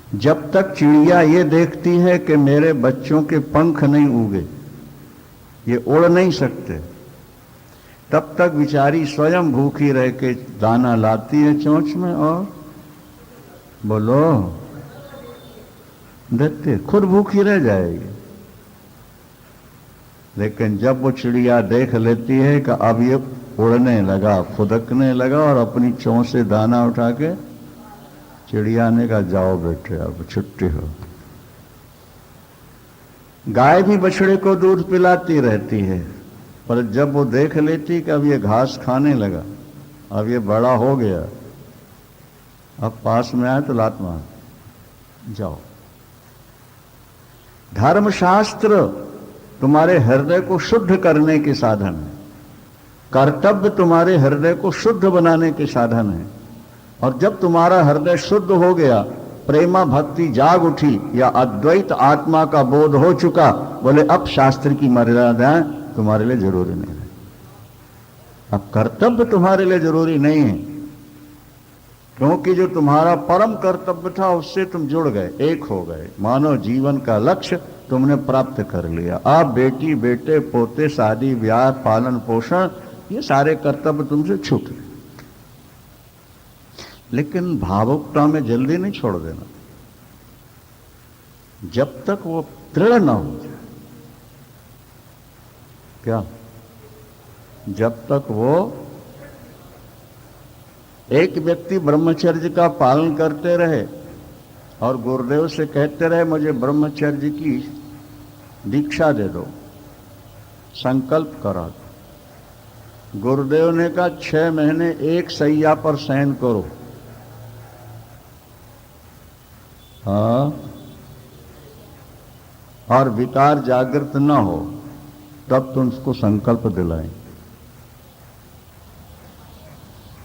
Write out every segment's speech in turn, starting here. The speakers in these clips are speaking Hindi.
जब तक चिड़िया ये देखती है कि मेरे बच्चों के पंख नहीं उगे, ये उड़ नहीं सकते, तब तक बेचारी स्वयं भूखी रह के दाना लाती है चोंच में और बोलो देते, खुद भूखी रह जाएगी। लेकिन जब वो चिड़िया देख लेती है कि अब ये उड़ने लगा, फुदकने लगा और अपनी चोंच से दाना उठा के, चिड़िया ने कहा जाओ बेटे अब छुट्टी हो। गाय भी बछड़े को दूध पिलाती रहती है, पर जब वो देख लेती कि अब ये घास खाने लगा, अब ये बड़ा हो गया, अब पास में आए तो लात मार, जाओ। धर्मशास्त्र तुम्हारे हृदय को शुद्ध करने के साधन है, कर्तव्य तुम्हारे हृदय को शुद्ध बनाने के साधन है। और जब तुम्हारा हृदय शुद्ध हो गया, प्रेमा भक्ति जाग उठी या अद्वैत आत्मा का बोध हो चुका, बोले अब शास्त्र की मर्यादाएं तुम्हारे लिए जरूरी नहीं है, अब कर्तव्य तुम्हारे लिए जरूरी नहीं है, क्योंकि जो तुम्हारा परम कर्तव्य था उससे तुम जुड़ गए, एक हो गए। मानव जीवन का लक्ष्य तुमने प्राप्त कर लिया। अब बेटी बेटे पोते शादी ब्याह पालन पोषण ये सारे कर्तव्य तुमसे छूट गए। लेकिन भावुकता में जल्दी नहीं छोड़ देना, जब तक वो दृढ़ ना हो जाए। क्या? जब तक वो एक व्यक्ति ब्रह्मचर्य का पालन करते रहे और गुरुदेव से कहते रहे मुझे ब्रह्मचर्य की दीक्षा दे दो, संकल्प करा दो। गुरुदेव ने कहा 6 महीने एक सैया पर शयन करो, हाँ, और विकार जागृत न हो, तब तुम उसको संकल्प दिलाएं।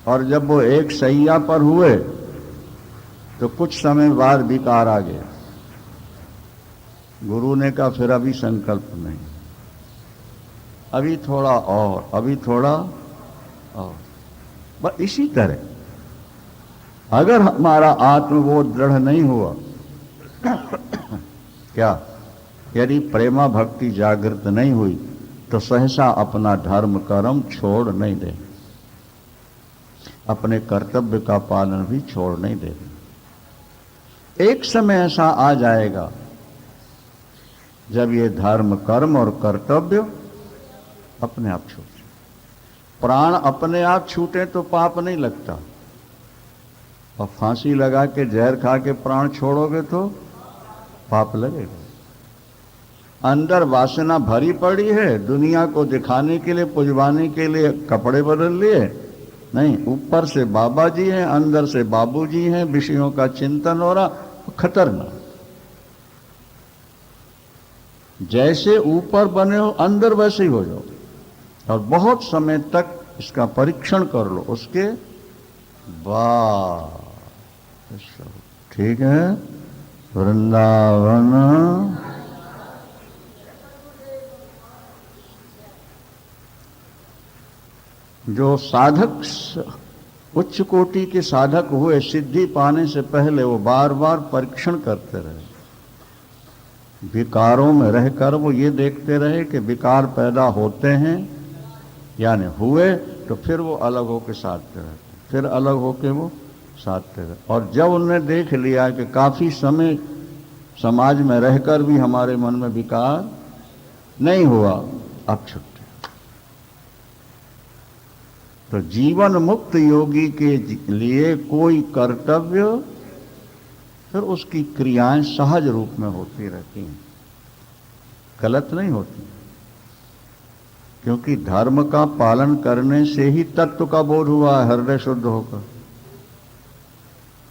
और जब वो एक सैया पर हुए तो कुछ समय बाद विकार आ गया। गुरु ने कहा फिर अभी संकल्प नहीं, अभी थोड़ा और, अभी थोड़ा और। बस इसी तरह अगर हमारा आत्मबोध दृढ़ नहीं हुआ, क्या, यदि प्रेमा भक्ति जागृत नहीं हुई, तो सहसा अपना धर्म कर्म छोड़ नहीं दे, अपने कर्तव्य का पालन भी छोड़ नहीं दे। एक समय ऐसा आ जाएगा जब ये धर्म कर्म और कर्तव्य अपने आप छूटे। प्राण अपने आप छूटे तो पाप नहीं लगता, और फांसी लगा के जहर खा के प्राण छोड़ोगे तो पाप लगेगा। अंदर वासना भरी पड़ी है, दुनिया को दिखाने के लिए पुजवाने के लिए कपड़े बदल लिए, नहीं, ऊपर से बाबा जी हैं, अंदर से बाबू जी हैं, विषयों का चिंतन हो रहा, खतरनाक। जैसे ऊपर बने हो अंदर वैसे ही हो जाओ, और बहुत समय तक इसका परीक्षण कर लो, उसके बाद ठीक है। वृंदावन जो साधक उच्च कोटि के साधक हुए, सिद्धि पाने से पहले वो बार बार परीक्षण करते रहे, विकारों में रहकर वो ये देखते रहे कि विकार पैदा होते हैं, यानी हुए तो फिर वो अलग होके साधते रहते, फिर अलग होके वो साधते रहे। और जब उन्होंने देख लिया कि काफी समय समाज में रहकर भी हमारे मन में विकार नहीं हुआ, अब छुट्टी। तो जीवन मुक्त योगी के लिए कोई कर्तव्य, फिर उसकी क्रियाएं सहज रूप में होती रहती हैं, गलत नहीं होती, क्योंकि धर्म का पालन करने से ही तत्व का बोध हुआ है, हृदय शुद्ध होकर।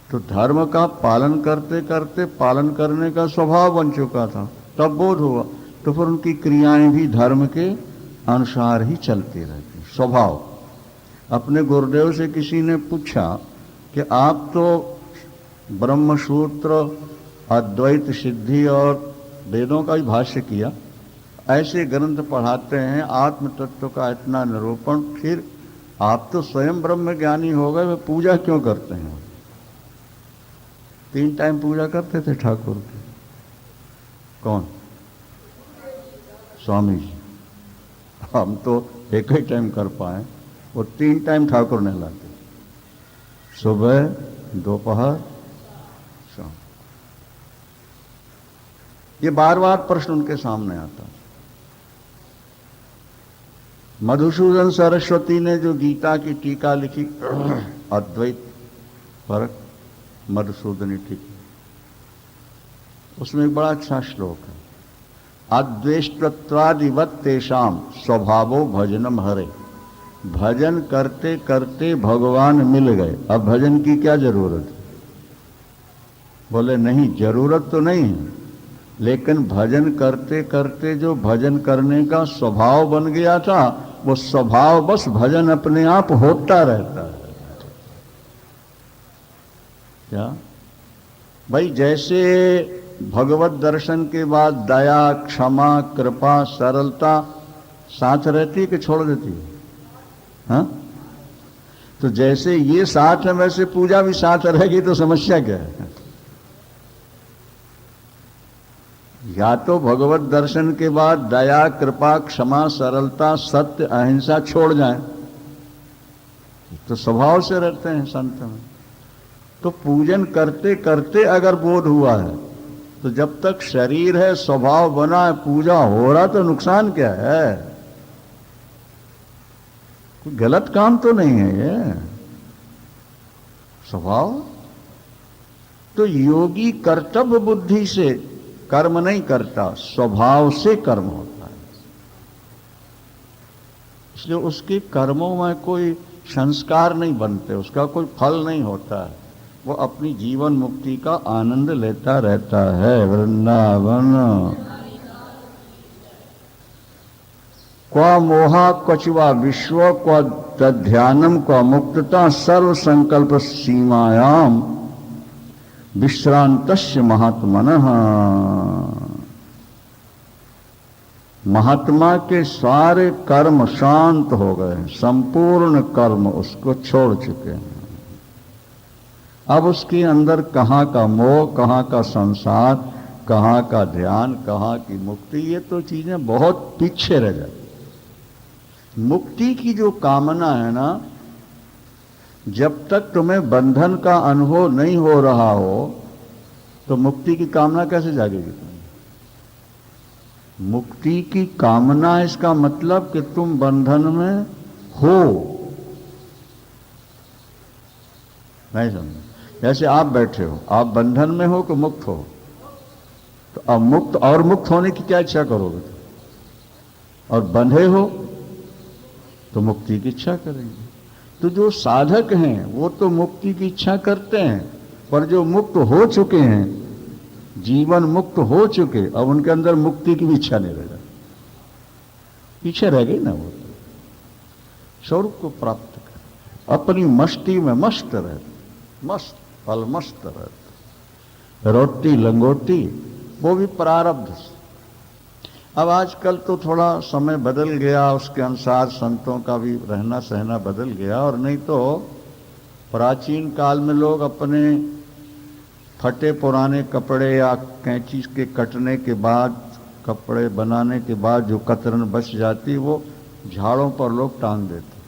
तो धर्म का पालन करते करते पालन करने का स्वभाव बन चुका था, तब बोध हुआ, तो फिर उनकी क्रियाएं भी धर्म के अनुसार ही चलती रहती, स्वभाव। अपने गुरुदेव से किसी ने पूछा कि आप तो ब्रह्मसूत्र, अद्वैत सिद्धि और वेदों का भी भाष्य किया, ऐसे ग्रंथ पढ़ाते हैं, आत्म तत्व का इतना निरूपण, फिर आप तो स्वयं ब्रह्म ज्ञानी हो गए, वे पूजा क्यों करते हैं? 3 टाइम पूजा करते थे ठाकुर की। कौन? स्वामी जी। हम तो एक ही टाइम कर पाए, वो 3 टाइम ठाकुर ने लाते, सुबह, दोपहर, शाम। ये बार बार प्रश्न उनके सामने आता। मधुसूदन सरस्वती ने जो गीता की टीका लिखी, अद्वैत फर्क मधुसूदनी टीका, उसमें एक बड़ा अच्छा श्लोक है, अद्वेष्टत्वादिवत तेषाम स्वभावो भजनम हरे। भजन करते करते भगवान मिल गए, अब भजन की क्या जरूरत है? बोले नहीं, जरूरत तो नहीं है, लेकिन भजन करते करते जो भजन करने का स्वभाव बन गया था, वो स्वभाव बस भजन अपने आप होता रहता है। क्या भाई? जैसे भगवत दर्शन के बाद दया, क्षमा, कृपा, सरलता साथ रहती है कि छोड़ देती है? हाँ? तो जैसे ये साथ है, वैसे पूजा भी साथ रहेगी, तो समस्या क्या है? या तो भगवत दर्शन के बाद दया, कृपा, क्षमा, सरलता, सत्य, अहिंसा छोड़ जाएं, तो स्वभाव से रहते हैं संत में। तो पूजन करते करते अगर बोध हुआ है, तो जब तक शरीर है, स्वभाव बना है, पूजा हो रहा, तो नुकसान क्या है? कोई गलत काम तो नहीं है ये, स्वभाव। तो योगी कर्तव्य बुद्धि से कर्म नहीं करता, स्वभाव से कर्म होता है। इसलिए उसके कर्मों में कोई संस्कार नहीं बनते, उसका कोई फल नहीं होता है, वो अपनी जीवन मुक्ति का आनंद लेता रहता है। वृंदावन क्वा मोहा क्वचवा विश्व क्वा तद्ध्यानम क्वा मुक्तता सर्व संकल्प सीमायाम विश्रांतस्य महात्मनः। महात्मा के सारे कर्म शांत हो गए, संपूर्ण कर्म उसको छोड़ चुके हैं। अब उसके अंदर कहाँ का मोह, कहाँ का संसार, कहाँ का ध्यान, कहाँ की मुक्ति, ये तो चीजें बहुत पीछे रह जाती। मुक्ति की जो कामना है ना, जब तक तुम्हें बंधन का अनुभव नहीं हो रहा हो, तो मुक्ति की कामना कैसे जागेगी तुम्हें? मुक्ति की कामना, इसका मतलब कि तुम बंधन में हो, नहीं समझे? जैसे आप बैठे हो, आप बंधन में हो कि मुक्त हो? तो अब मुक्त होने की क्या इच्छा करोगे? और बंधे हो तो मुक्ति की इच्छा करेंगे। तो जो साधक हैं वो तो मुक्ति की इच्छा करते हैं, पर जो मुक्त हो चुके हैं, जीवन मुक्त हो चुके, अब उनके अंदर मुक्ति की भी इच्छा नहीं रह जाती, पीछे रह गई ना। वो स्वरूप को प्राप्त कर अपनी मस्ती में मस्त रहते, मस्त अलमस्त रहते, रोटी लंगोटी वो भी प्रारब्ध से। अब आजकल तो थोड़ा समय बदल गया, उसके अनुसार संतों का भी रहना सहना बदल गया, और नहीं तो प्राचीन काल में लोग अपने फटे पुराने कपड़े या कैंची के कटने के बाद, कपड़े बनाने के बाद जो कतरन बच जाती, वो झाड़ों पर लोग टांग देते।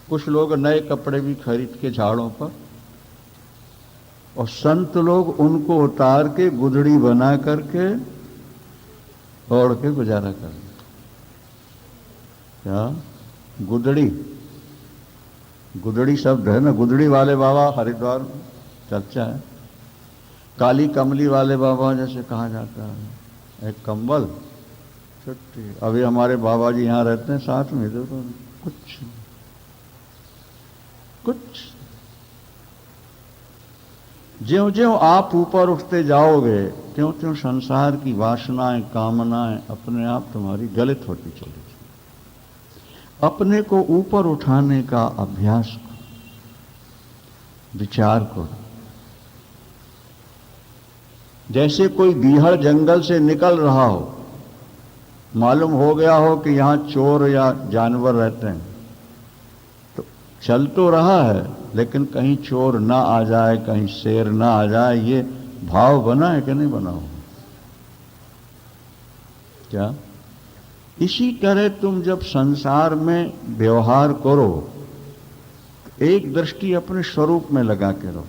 कुछ लोग नए कपड़े भी खरीद के झाड़ों पर, और संत लोग उनको उतार के गुदड़ी बना करके ओढ़ के गुजारा कर। क्या गुदड़ी शब्द है ना, गुदड़ी वाले बाबा हरिद्वार में चर्चा है। काली कमली वाले बाबा जैसे कहा जाता है, एक कंबल छुट्टी। अभी हमारे बाबा जी यहाँ रहते हैं साथ में, तो कुछ ज्यों ज्यों आप ऊपर उठते जाओगे, त्यों त्यों संसार की वासनाएं, कामनाएं अपने आप तुम्हारी गलित होती चली। अपने को ऊपर उठाने का अभ्यास करो, विचार करो। जैसे कोई बीहड़ जंगल से निकल रहा हो, मालूम हो गया हो कि यहां चोर या जानवर रहते हैं, तो चल तो रहा है लेकिन कहीं चोर ना आ जाए, कहीं शेर ना आ जाए, ये भाव बना है कि नहीं बना हो? क्या? इसी तरह तुम जब संसार में व्यवहार करो, एक दृष्टि अपने स्वरूप में लगा के रहो,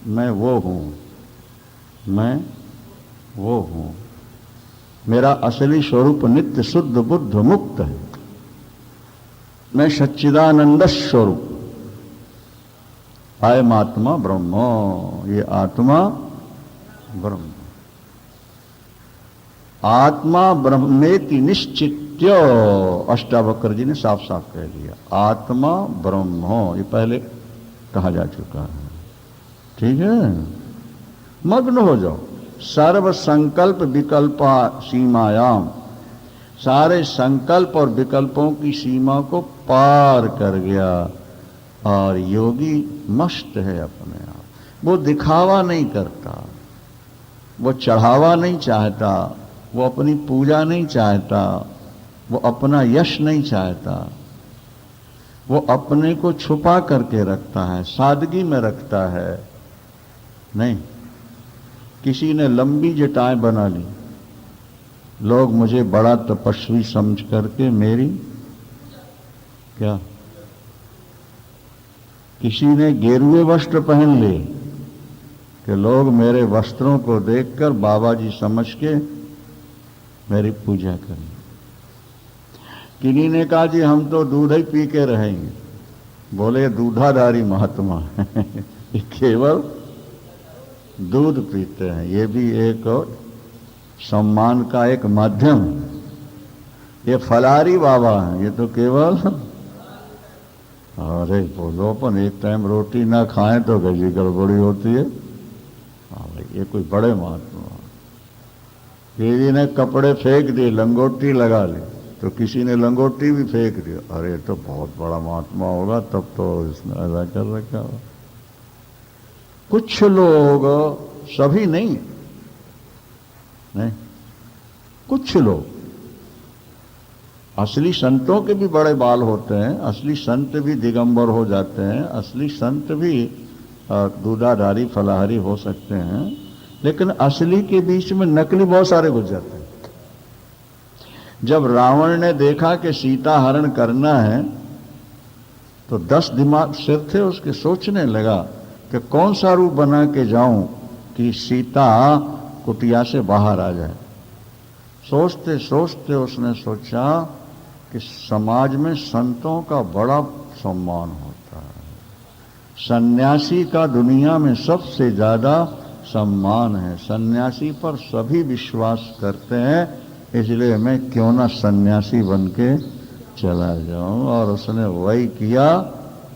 मैं वो हूं, मैं वो हूं, मेरा असली स्वरूप नित्य शुद्ध बुद्ध मुक्त है, मैं सच्चिदानंद स्वरूप, अयम आत्मा ब्रह्म, ये आत्मा ब्रह्म, आत्मा ब्रह्मेति निश्चित्य, अष्टावक्र जी ने साफ साफ कह दिया, आत्मा ब्रह्म, ये पहले कहा जा चुका है। ठीक है, मग्न हो जाओ, सर्व संकल्प विकल्पा सीमायाम, सारे संकल्प और विकल्पों की सीमा को पार कर गया, और योगी मस्त है अपने आप, वो दिखावा नहीं करता, वो चढ़ावा नहीं चाहता, वो अपनी पूजा नहीं चाहता, वो अपना यश नहीं चाहता, वो अपने को छुपा करके रखता है, सादगी में रखता है। नहीं, किसी ने लंबी जटाएं बना ली, लोग मुझे बड़ा तपस्वी समझ करके मेरी क्या, किसी ने गेरुए वस्त्र पहन लिए कि लोग मेरे वस्त्रों को देखकर बाबा जी समझ के मेरी पूजा करें। किन्हीं ने कहा जी हम तो दूध ही पी के रहेंगे, बोले दूधाधारी महात्मा है ये केवल दूध पीते हैं, ये भी एक और सम्मान का एक माध्यम है। ये फलारी बाबा हैं, ये तो केवल, अरे बोलो अपन एक टाइम रोटी ना खाएं तो गजी गड़बड़ी होती है। हाँ भाई, ये कोई बड़े महात्मा, किसी ने कपड़े फेंक दिए, लंगोटी लगा ली, तो किसी ने लंगोटी भी फेंक दी, अरे तो बहुत बड़ा महात्मा होगा, तब तो इसने ऐसा कर रखा होगा। कुछ लोग, सभी नहीं, कुछ लोग, असली संतों के भी बड़े बाल होते हैं, असली संत भी दिगंबर हो जाते हैं, असली संत भी दूधाधारी फलाहारी हो सकते हैं, लेकिन असली के बीच में नकली बहुत सारे घुस जाते हैं। जब रावण ने देखा कि सीता हरण करना है, तो 10 दिमाग सिर थे उसके, सोचने लगा कि कौन सा रूप बना के जाऊं कि सीता कुटिया से बाहर आ जाए। सोचते सोचते उसने सोचा कि समाज में संतों का बड़ा सम्मान होता है, सन्यासी का दुनिया में सबसे ज्यादा सम्मान है, सन्यासी पर सभी विश्वास करते हैं, इसलिए मैं क्यों ना सन्यासी बन के चला जाऊं। और उसने वही किया,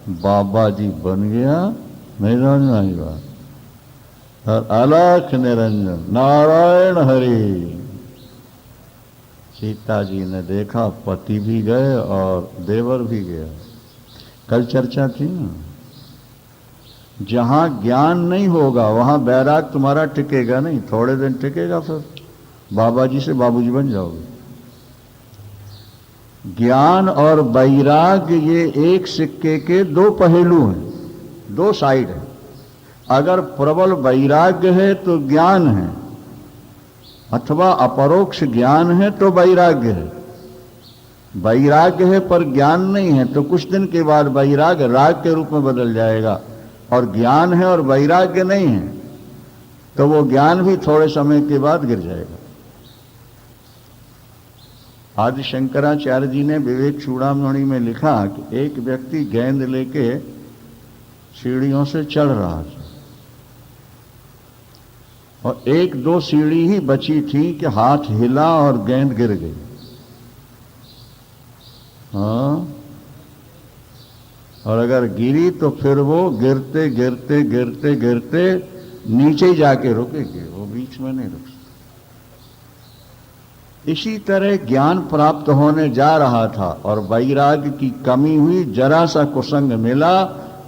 बाबा जी बन गया। मेरा नहीं बात, और अलख निरंजन नारायण हरि। सीता जी ने देखा, पति भी गए और देवर भी गया। कल चर्चा थी ना, जहां ज्ञान नहीं होगा वहां बैराग तुम्हारा टिकेगा नहीं, थोड़े दिन टिकेगा, फिर बाबा जी से बाबूजी बन जाओगे। ज्ञान और वैराग्य ये एक सिक्के के दो पहलू हैं, दो साइड है। अगर प्रबल वैराग्य है तो ज्ञान है, अथवा अपरोक्ष ज्ञान है तो वैराग्य है। वैराग्य है पर ज्ञान नहीं है तो कुछ दिन के बाद वैराग्य राग के रूप में बदल जाएगा, और ज्ञान है और वैराग्य नहीं है तो वो ज्ञान भी थोड़े समय के बाद गिर जाएगा। आदि शंकराचार्य जी ने विवेक चूड़ामणि में लिखा कि एक व्यक्ति गेंद लेके सीढ़ियों से चढ़ रहा था, और 1-2 सीढ़ी ही बची थी कि हाथ हिला और गेंद गिर गई। हाँ, और अगर गिरी तो फिर वो गिरते गिरते गिरते गिरते नीचे जाके रुकेगी, वो बीच में नहीं रुक सकती। इसी तरह ज्ञान प्राप्त होने जा रहा था और वैराग्य की कमी हुई, जरा सा कुसंग मिला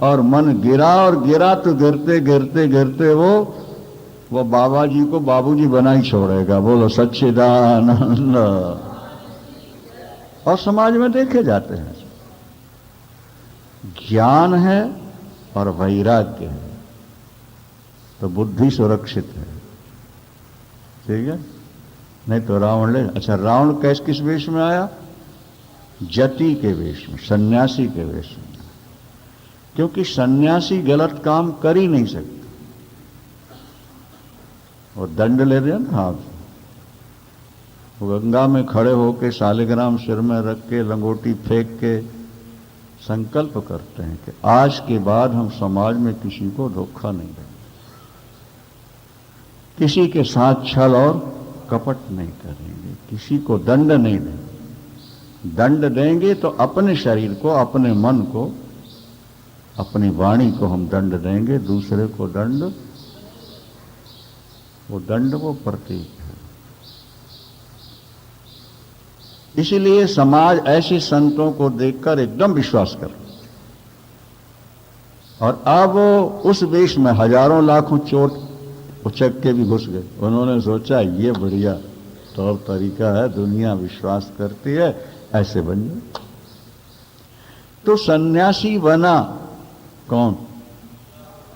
और मन गिरा, और गिरा तो गिरते गिरते गिरते वो बाबा जी को बाबूजी बना ही छोड़ेगा। बोलो सच्चिदानंद। और समाज में देखे जाते हैं, ज्ञान है और वैराग्य है तो बुद्धि सुरक्षित है। ठीक है, नहीं तो रावण ले। अच्छा, रावण किस वेश में आया? जति के वेश में, सन्यासी के वेश में। क्योंकि सन्यासी गलत काम कर ही नहीं सकते, वो दंड ले रहे हैं ना हाथ। वो गंगा में खड़े होके शालिग्राम सिर में रख के लंगोटी फेंक के संकल्प करते हैं कि आज के बाद हम समाज में किसी को धोखा नहीं देंगे, किसी के साथ छल और कपट नहीं करेंगे, किसी को दंड नहीं देंगे। दंड देंगे तो अपने शरीर को, अपने मन को, अपनी वाणी को हम दंड देंगे, दूसरे को दंड, वो दंड वो प्रतीक है। इसीलिए समाज ऐसे संतों को देखकर एकदम विश्वास कर, और अब उस वेश में हजारों लाखों चोट उचक के भी घुस गए। उन्होंने सोचा ये बढ़िया तौर तरीका है, दुनिया विश्वास करती है, ऐसे बन जाए। तो सन्यासी बना कौन?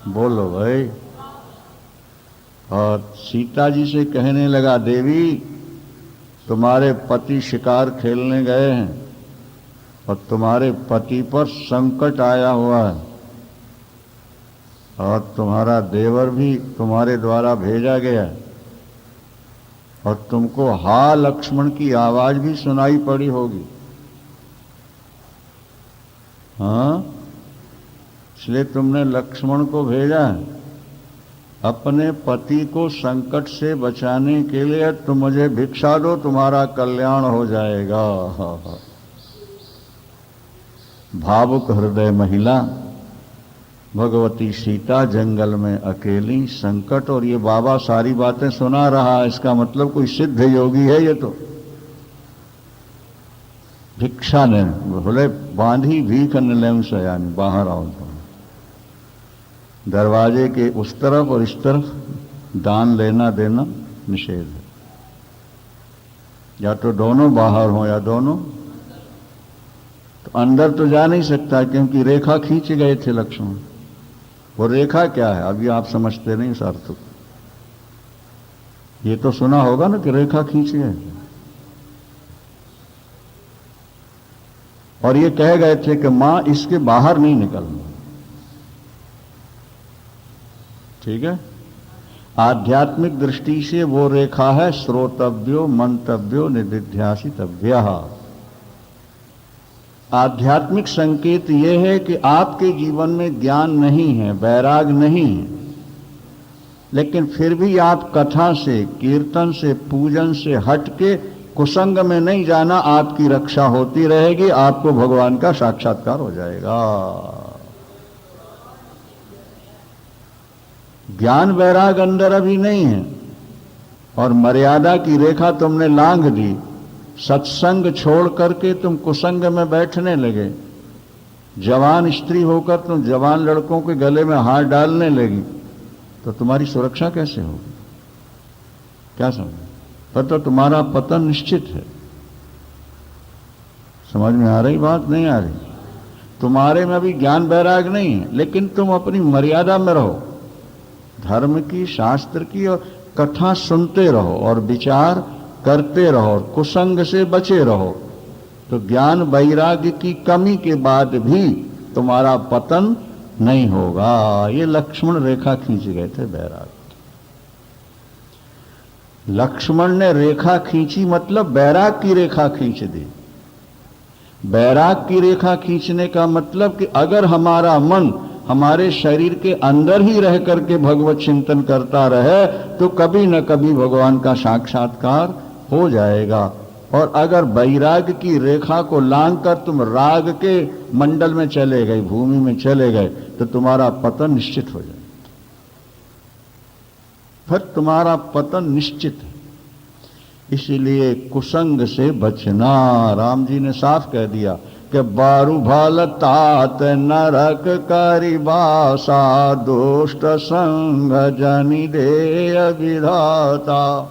बोलो भाई। और सीता जी से कहने लगा, देवी तुम्हारे पति शिकार खेलने गए हैं और तुम्हारे पति पर संकट आया हुआ है, और तुम्हारा देवर भी तुम्हारे द्वारा भेजा गया है, और तुमको हा लक्ष्मण की आवाज भी सुनाई पड़ी होगी। हाँ, इसलिए तुमने लक्ष्मण को भेजा है अपने पति को संकट से बचाने के लिए। तुम मुझे भिक्षा दो, तुम्हारा कल्याण हो जाएगा। भावुक हृदय महिला भगवती सीता जंगल में अकेली, संकट, और ये बाबा सारी बातें सुना रहा है। इसका मतलब कोई सिद्ध योगी है ये तो। भिक्षा ने बोले बांधी भीख न लें सयानी, बाहर आओ। दरवाजे के उस तरफ और इस तरफ दान लेना देना निषेध है। या तो दोनों बाहर हो या दोनों। तो अंदर तो जा नहीं सकता क्योंकि रेखा खींच गए थे लक्ष्मण। वो रेखा क्या है अभी आप समझते नहीं इस अर्थ को। ये तो सुना होगा ना कि रेखा खींच गए, और ये कह गए थे कि मां इसके बाहर नहीं निकलना। ठीक है, आध्यात्मिक दृष्टि से वो रेखा है श्रोतव्यो मंतव्यो निदिध्यासितव्य। आध्यात्मिक संकेत ये है कि आपके जीवन में ज्ञान नहीं है, वैराग नहीं है, लेकिन फिर भी आप कथा से, कीर्तन से, पूजन से हट के कुसंग में नहीं जाना। आपकी रक्षा होती रहेगी, आपको भगवान का साक्षात्कार हो जाएगा। ज्ञान वैराग अंदर अभी नहीं है, और मर्यादा की रेखा तुमने लांघ दी। सत्संग छोड़ करके तुम कुसंग में बैठने लगे। जवान स्त्री होकर तुम जवान लड़कों के गले में हाथ डालने लगी, तो तुम्हारी सुरक्षा कैसे होगी? क्या समझ? पर तो तुम्हारा पतन निश्चित है। समझ में आ रही बात? नहीं आ रही? तुम्हारे में अभी ज्ञान वैराग नहीं है, लेकिन तुम अपनी मर्यादा में रहो, धर्म की, शास्त्र की, और कथा सुनते रहो और विचार करते रहो और कुसंग से बचे रहो। तो ज्ञान वैराग्य की कमी के बाद भी तुम्हारा पतन नहीं होगा। ये लक्ष्मण रेखा खींच गए थे वैराग। लक्ष्मण ने रेखा खींची मतलब वैराग की रेखा खींच दी। वैराग की रेखा खींचने का मतलब कि अगर हमारा मन हमारे शरीर के अंदर ही रह करके भगवत चिंतन करता रहे तो कभी न कभी भगवान का साक्षात्कार हो जाएगा। और अगर वैराग्य की रेखा को लांघ कर तुम राग के मंडल में चले गए, भूमि में चले गए, तो तुम्हारा पतन निश्चित हो जाएगा। फिर तुम्हारा पतन निश्चित है। इसीलिए कुसंग से बचना। राम जी ने साफ कह दिया कि बारू भाल तात नरक करी बासा, दुष्ट संग जनि दे विधाता।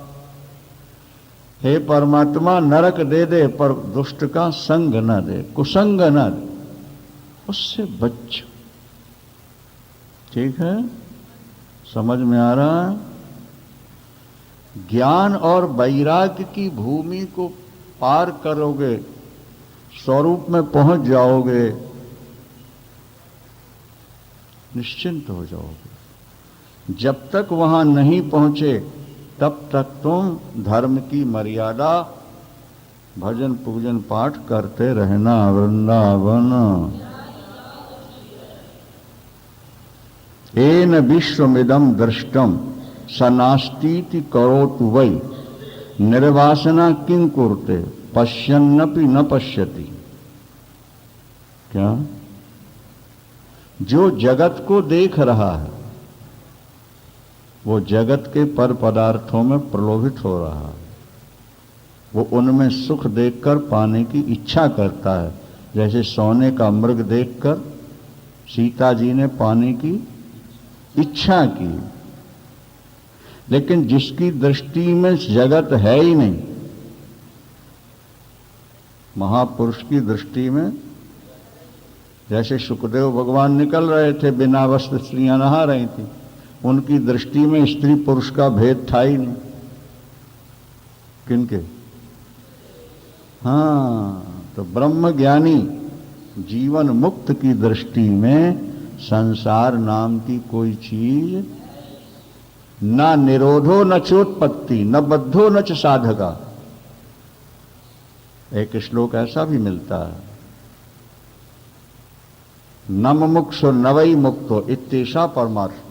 हे परमात्मा, नरक दे दे पर दुष्ट का संग न दे, कुसंग न दे, उससे बच। ठीक है, समझ में आ रहा है? ज्ञान और वैराग्य की भूमि को पार करोगे, स्वरूप में पहुंच जाओगे, निश्चिंत हो जाओगे। जब तक वहां नहीं पहुंचे तब तक तुम धर्म की मर्यादा, भजन पूजन पाठ करते रहना। वृंदावन एन विश्वमिदं दृष्टम सनास्तीति करोतु वै निर्वासना किं कुरुते पश्यन्नपि न पश्यति। क्या? जो जगत को देख रहा है वो जगत के पर पदार्थों में प्रलोभित हो रहा है, वो उनमें सुख देखकर पाने की इच्छा करता है। जैसे सोने का मृग देखकर सीता जी ने पाने की इच्छा की, लेकिन जिसकी दृष्टि में जगत है ही नहीं, महापुरुष की दृष्टि में, जैसे सुखदेव भगवान निकल रहे थे, बिना वस्त्र स्त्रियां नहा रही थी, उनकी दृष्टि में स्त्री पुरुष का भेद था ही नहीं। किनके? हाँ, तो ब्रह्म ज्ञानी जीवन मुक्त की दृष्टि में संसार नाम की कोई चीज न निरोधो न चोत्पत्ति न बद्धो न च साधका। एक श्लोक ऐसा भी मिलता है, न मुमुक्षु नवई मुक्तो इत्येषा परमार्थ।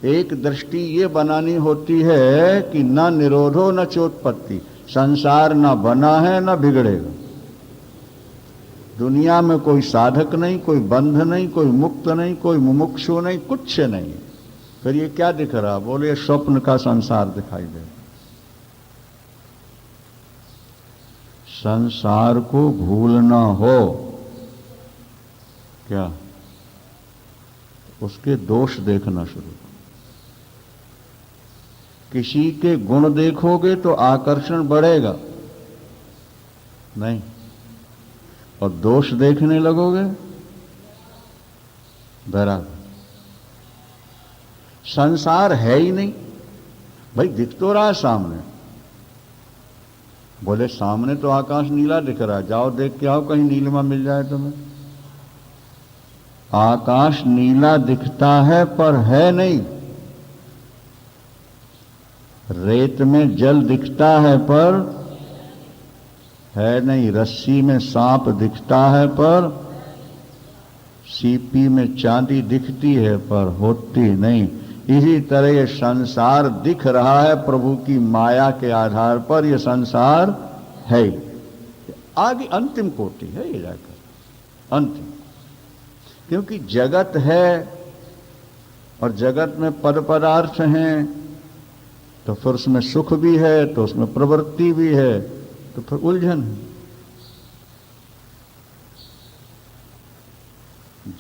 एक दृष्टि ये बनानी होती है कि न निरोधो न चोत्पत्ति, संसार न बना है न बिगड़ेगा। दुनिया में कोई साधक नहीं, कोई बंध नहीं, कोई मुक्त नहीं, कोई मुमुक्षु नहीं, कुछ नहीं। फिर ये क्या दिख रहा? बोले स्वप्न का संसार दिखाई दे। संसार को भूलना हो क्या? उसके दोष देखना शुरू करो। किसी के गुण देखोगे तो आकर्षण बढ़ेगा नहीं, और दोष देखने लगोगे बराबर। संसार है ही नहीं भाई, दिख तो रहा है सामने। बोले सामने तो आकाश नीला दिख रहा है, जाओ देख के आओ, कहीं नीलिमा मिल जाए तुम्हें। आकाश नीला दिखता है पर है नहीं। रेत में जल दिखता है पर है नहीं। रस्सी में सांप दिखता है पर, सीपी में चांदी दिखती है पर होती नहीं। इसी तरह ये संसार दिख रहा है प्रभु की माया के आधार पर, ये संसार है। आगे अंतिम कोटि है ये जाकर, अंतिम। क्योंकि जगत है और जगत में पद पदार्थ हैं, तो फिर उसमें सुख भी है, तो उसमें प्रवृत्ति भी है, तो फिर उलझन है।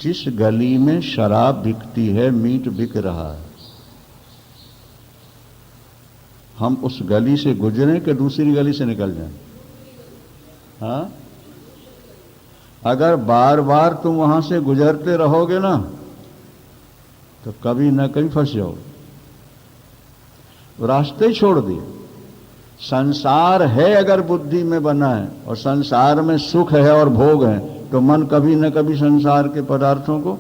जिस गली में शराब बिकती है, मीट बिक रहा है, हम उस गली से गुजरें कि दूसरी गली से निकल जाएं? हाँ, अगर बार बार तुम वहां से गुजरते रहोगे ना तो कभी न कभी फंस जाओगे। रास्ते छोड़ दिए। संसार है अगर बुद्धि में बना है और संसार में सुख है और भोग है, तो मन कभी न कभी संसार के पदार्थों को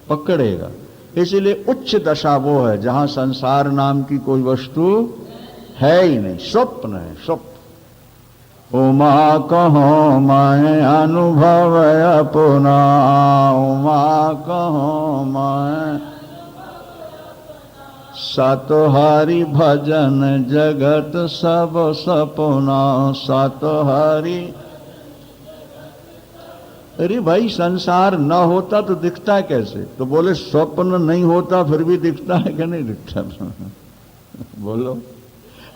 पकड़ेगा। इसलिए उच्च दशा वो है जहां संसार नाम की कोई वस्तु है ही नहीं, स्वप्न है, स्वप्न। उमा कहो मैं अनुभव अपना, उमा कहो मैं सतोहारी भजन जगत सब सपना, सतोहारी। अरे भाई संसार न होता तो दिखता कैसे? तो बोले स्वप्न नहीं होता फिर भी दिखता है कि नहीं दिखता? बोलो।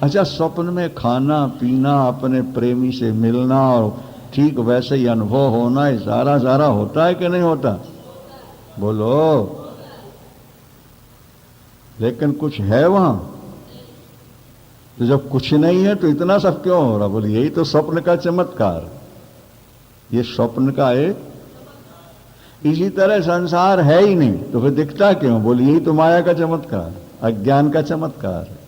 अच्छा, स्वप्न में खाना पीना, अपने प्रेमी से मिलना और ठीक वैसे ही अनुभव होना, ये सारा सारा होता है कि नहीं होता? बोलो। लेकिन कुछ है वहां, तो जब कुछ नहीं है तो इतना सब क्यों हो रहा? बोले यही तो स्वप्न का चमत्कार। ये स्वप्न का एक, इसी तरह संसार है ही नहीं तो फिर दिखता क्यों? बोले यही तो माया का चमत्कार, अज्ञान का चमत्कार है।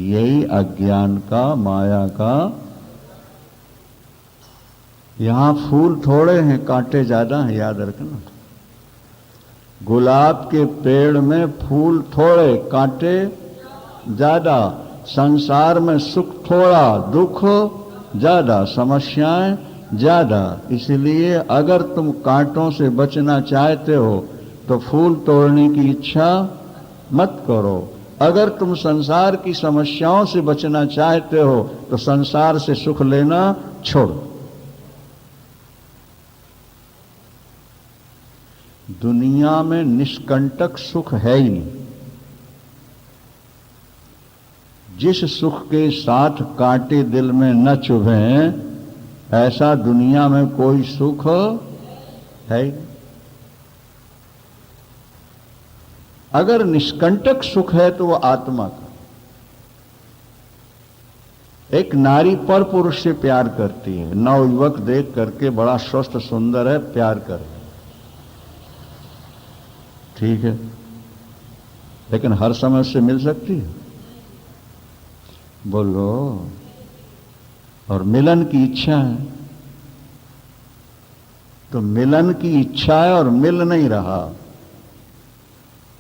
यही अज्ञान का, माया का। यहां फूल थोड़े हैं, कांटे ज्यादा हैं, याद रखना। गुलाब के पेड़ में फूल थोड़े, कांटे ज्यादा। संसार में सुख थोड़ा, दुख ज्यादा, समस्याएं ज्यादा। इसलिए अगर तुम कांटों से बचना चाहते हो तो फूल तोड़ने की इच्छा मत करो। अगर तुम संसार की समस्याओं से बचना चाहते हो तो संसार से सुख लेना छोड़ो। दुनिया में निष्कंटक सुख है ही नहीं। जिस सुख के साथ कांटे दिल में न चुभें, ऐसा दुनिया में कोई सुख है ही नहीं। अगर निष्कंटक सुख है तो वह आत्मा का। एक नारी पर पुरुष से प्यार करती है, नवयुवक देख करके बड़ा स्वस्थ सुंदर है, प्यार कर, ठीक है, लेकिन हर समय उससे मिल सकती है? बोलो। और मिलन की इच्छा है, तो मिलन की इच्छा है और मिल नहीं रहा,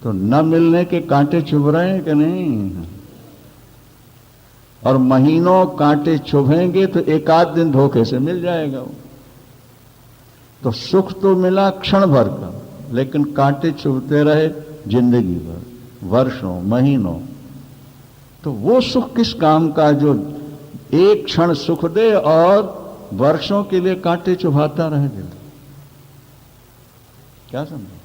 तो न मिलने के कांटे चुभ रहे हैं कि नहीं? और महीनों कांटे चुभेंगे तो एक आध दिन धोखे से मिल जाएगा वो। तो सुख तो मिला क्षण भर का, लेकिन कांटे चुभते रहे जिंदगी भर, वर्षों महीनों। तो वो सुख किस काम का जो एक क्षण सुख दे और वर्षों के लिए कांटे चुभाता रहे दिल? क्या समझे?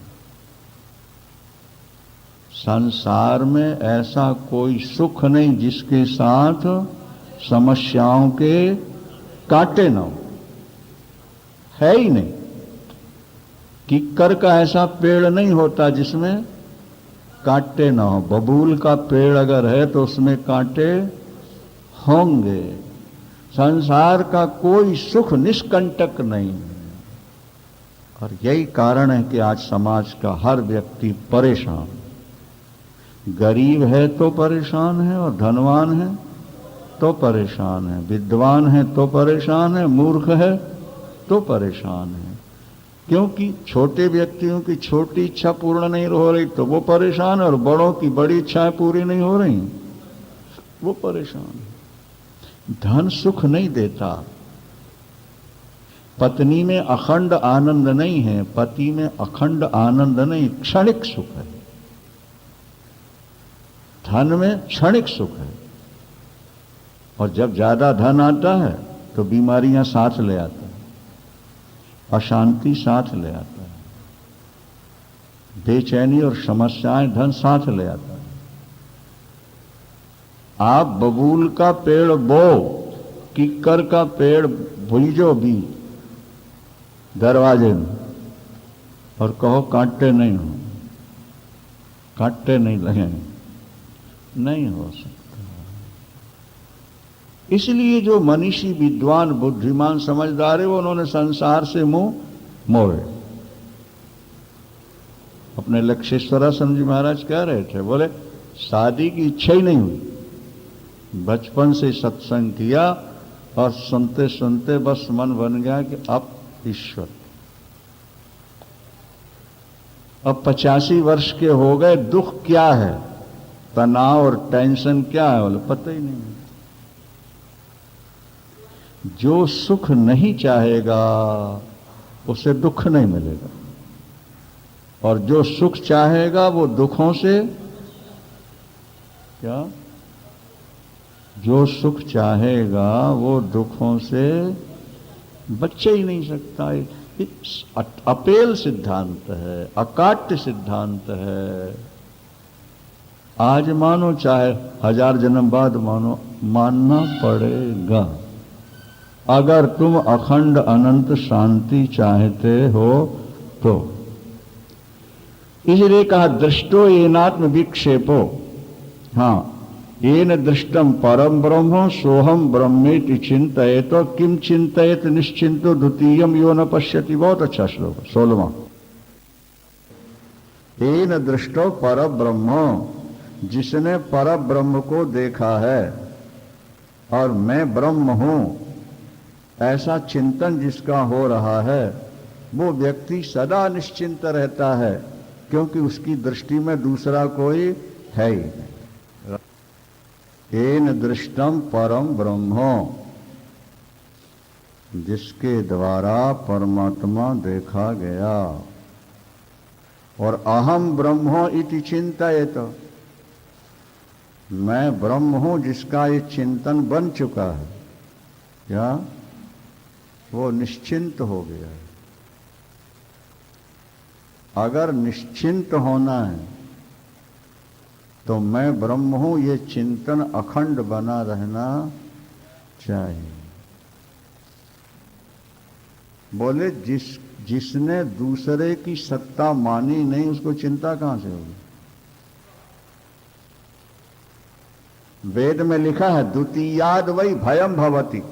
संसार में ऐसा कोई सुख नहीं जिसके साथ समस्याओं के कांटे न हो, है ही नहीं। किक्कर का ऐसा पेड़ नहीं होता जिसमें कांटे ना हो। बबूल का पेड़ अगर है तो उसमें कांटे होंगे। संसार का कोई सुख निष्कंटक नहीं है। और यही कारण है कि आज समाज का हर व्यक्ति परेशान। गरीब है तो परेशान है, और धनवान है तो परेशान है, विद्वान है तो परेशान है, मूर्ख है तो परेशान है। क्योंकि छोटे व्यक्तियों की छोटी इच्छा पूर्ण नहीं हो रही तो वो परेशान है, और बड़ों की बड़ी इच्छाएं पूरी नहीं हो रही वो परेशान है। धन सुख नहीं देता। पत्नी में अखंड आनंद नहीं है, पति में अखंड आनंद नहीं, क्षणिक सुख है। धन में क्षणिक सुख है, और जब ज्यादा धन आता है तो बीमारियां साथ ले आता है, अशांति साथ ले आता है, बेचैनी और समस्याएं धन साथ ले आता है। आप बबूल का पेड़ बो, किक्कर का पेड़ भुइजो भी दरवाजे में, और कहो कांटे नहीं हो, कांटे नहीं लगे, नहीं हो सकता। इसलिए जो मनीषी, विद्वान, बुद्धिमान, समझदार है वो उन्होंने संसार से मुंह मोड़े। अपने लक्षेश्वरासन जी महाराज कह रहे थे, बोले शादी की इच्छा ही नहीं हुई, बचपन से सत्संग किया और सुनते सुनते बस मन बन गया कि अब ईश्वर। अब 85 वर्ष के हो गए, दुख क्या है, तनाव और टेंशन क्या है, बोले पता ही नहीं। जो सुख नहीं चाहेगा उसे दुख नहीं मिलेगा, और जो सुख चाहेगा वो दुखों से क्या, जो सुख चाहेगा वो दुखों से बच ही नहीं सकता। अपेल सिद्धांत है, अकाट्य सिद्धांत है। आज मानो चाहे 1000 जन्म बाद मानो, मानना पड़ेगा। अगर तुम अखंड अनंत शांति चाहते हो तो। इसलिए कहा दृष्टो येनात्म विक्षेपो। हाँ, येन दृष्टम परम ब्रह्म सोहम ब्रह्मेति चिंतयेत किम चिंतयेत निश्चिंतो द्वितीयम यो न पश्यति। बहुत अच्छा श्लोक 16वां। येन दृष्टो पर ब्रह्म, जिसने पर ब्रह्म को देखा है और मैं ब्रह्म हूं, ऐसा चिंतन जिसका हो रहा है, वो व्यक्ति सदा निश्चिंत रहता है, क्योंकि उसकी दृष्टि में दूसरा कोई है ही नहीं। येन दृष्टम परम ब्रह्म, जिसके द्वारा परमात्मा देखा गया। और अहम ब्रह्मो इति चिंतयेत, मैं ब्रह्म हूं, जिसका ये चिंतन बन चुका है, क्या वो निश्चिंत हो गया है। अगर निश्चिंत होना है तो मैं ब्रह्म हूं, ये चिंतन अखंड बना रहना चाहिए। बोले जिसने दूसरे की सत्ता मानी नहीं, उसको चिंता कहां से होगी। वेद में लिखा है द्वितीयाद वही भयम भवति,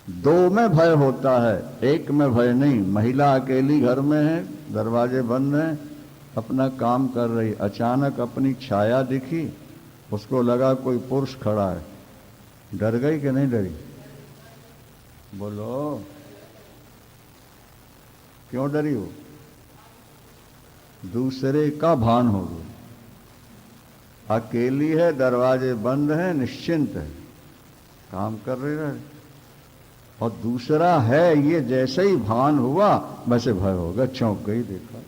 दो में भय होता है, एक में भय नहीं। महिला अकेली घर में है, दरवाजे बंद हैं, अपना काम कर रही, अचानक अपनी छाया दिखी, उसको लगा कोई पुरुष खड़ा है, डर गई कि नहीं डरी। बोलो क्यों डरी हो। दूसरे का भान हो गया, अकेली है, दरवाजे बंद हैं, निश्चिंत है, काम कर रहे, और दूसरा है, ये जैसे ही भान हुआ वैसे भय होगा, चौंक गई, देखा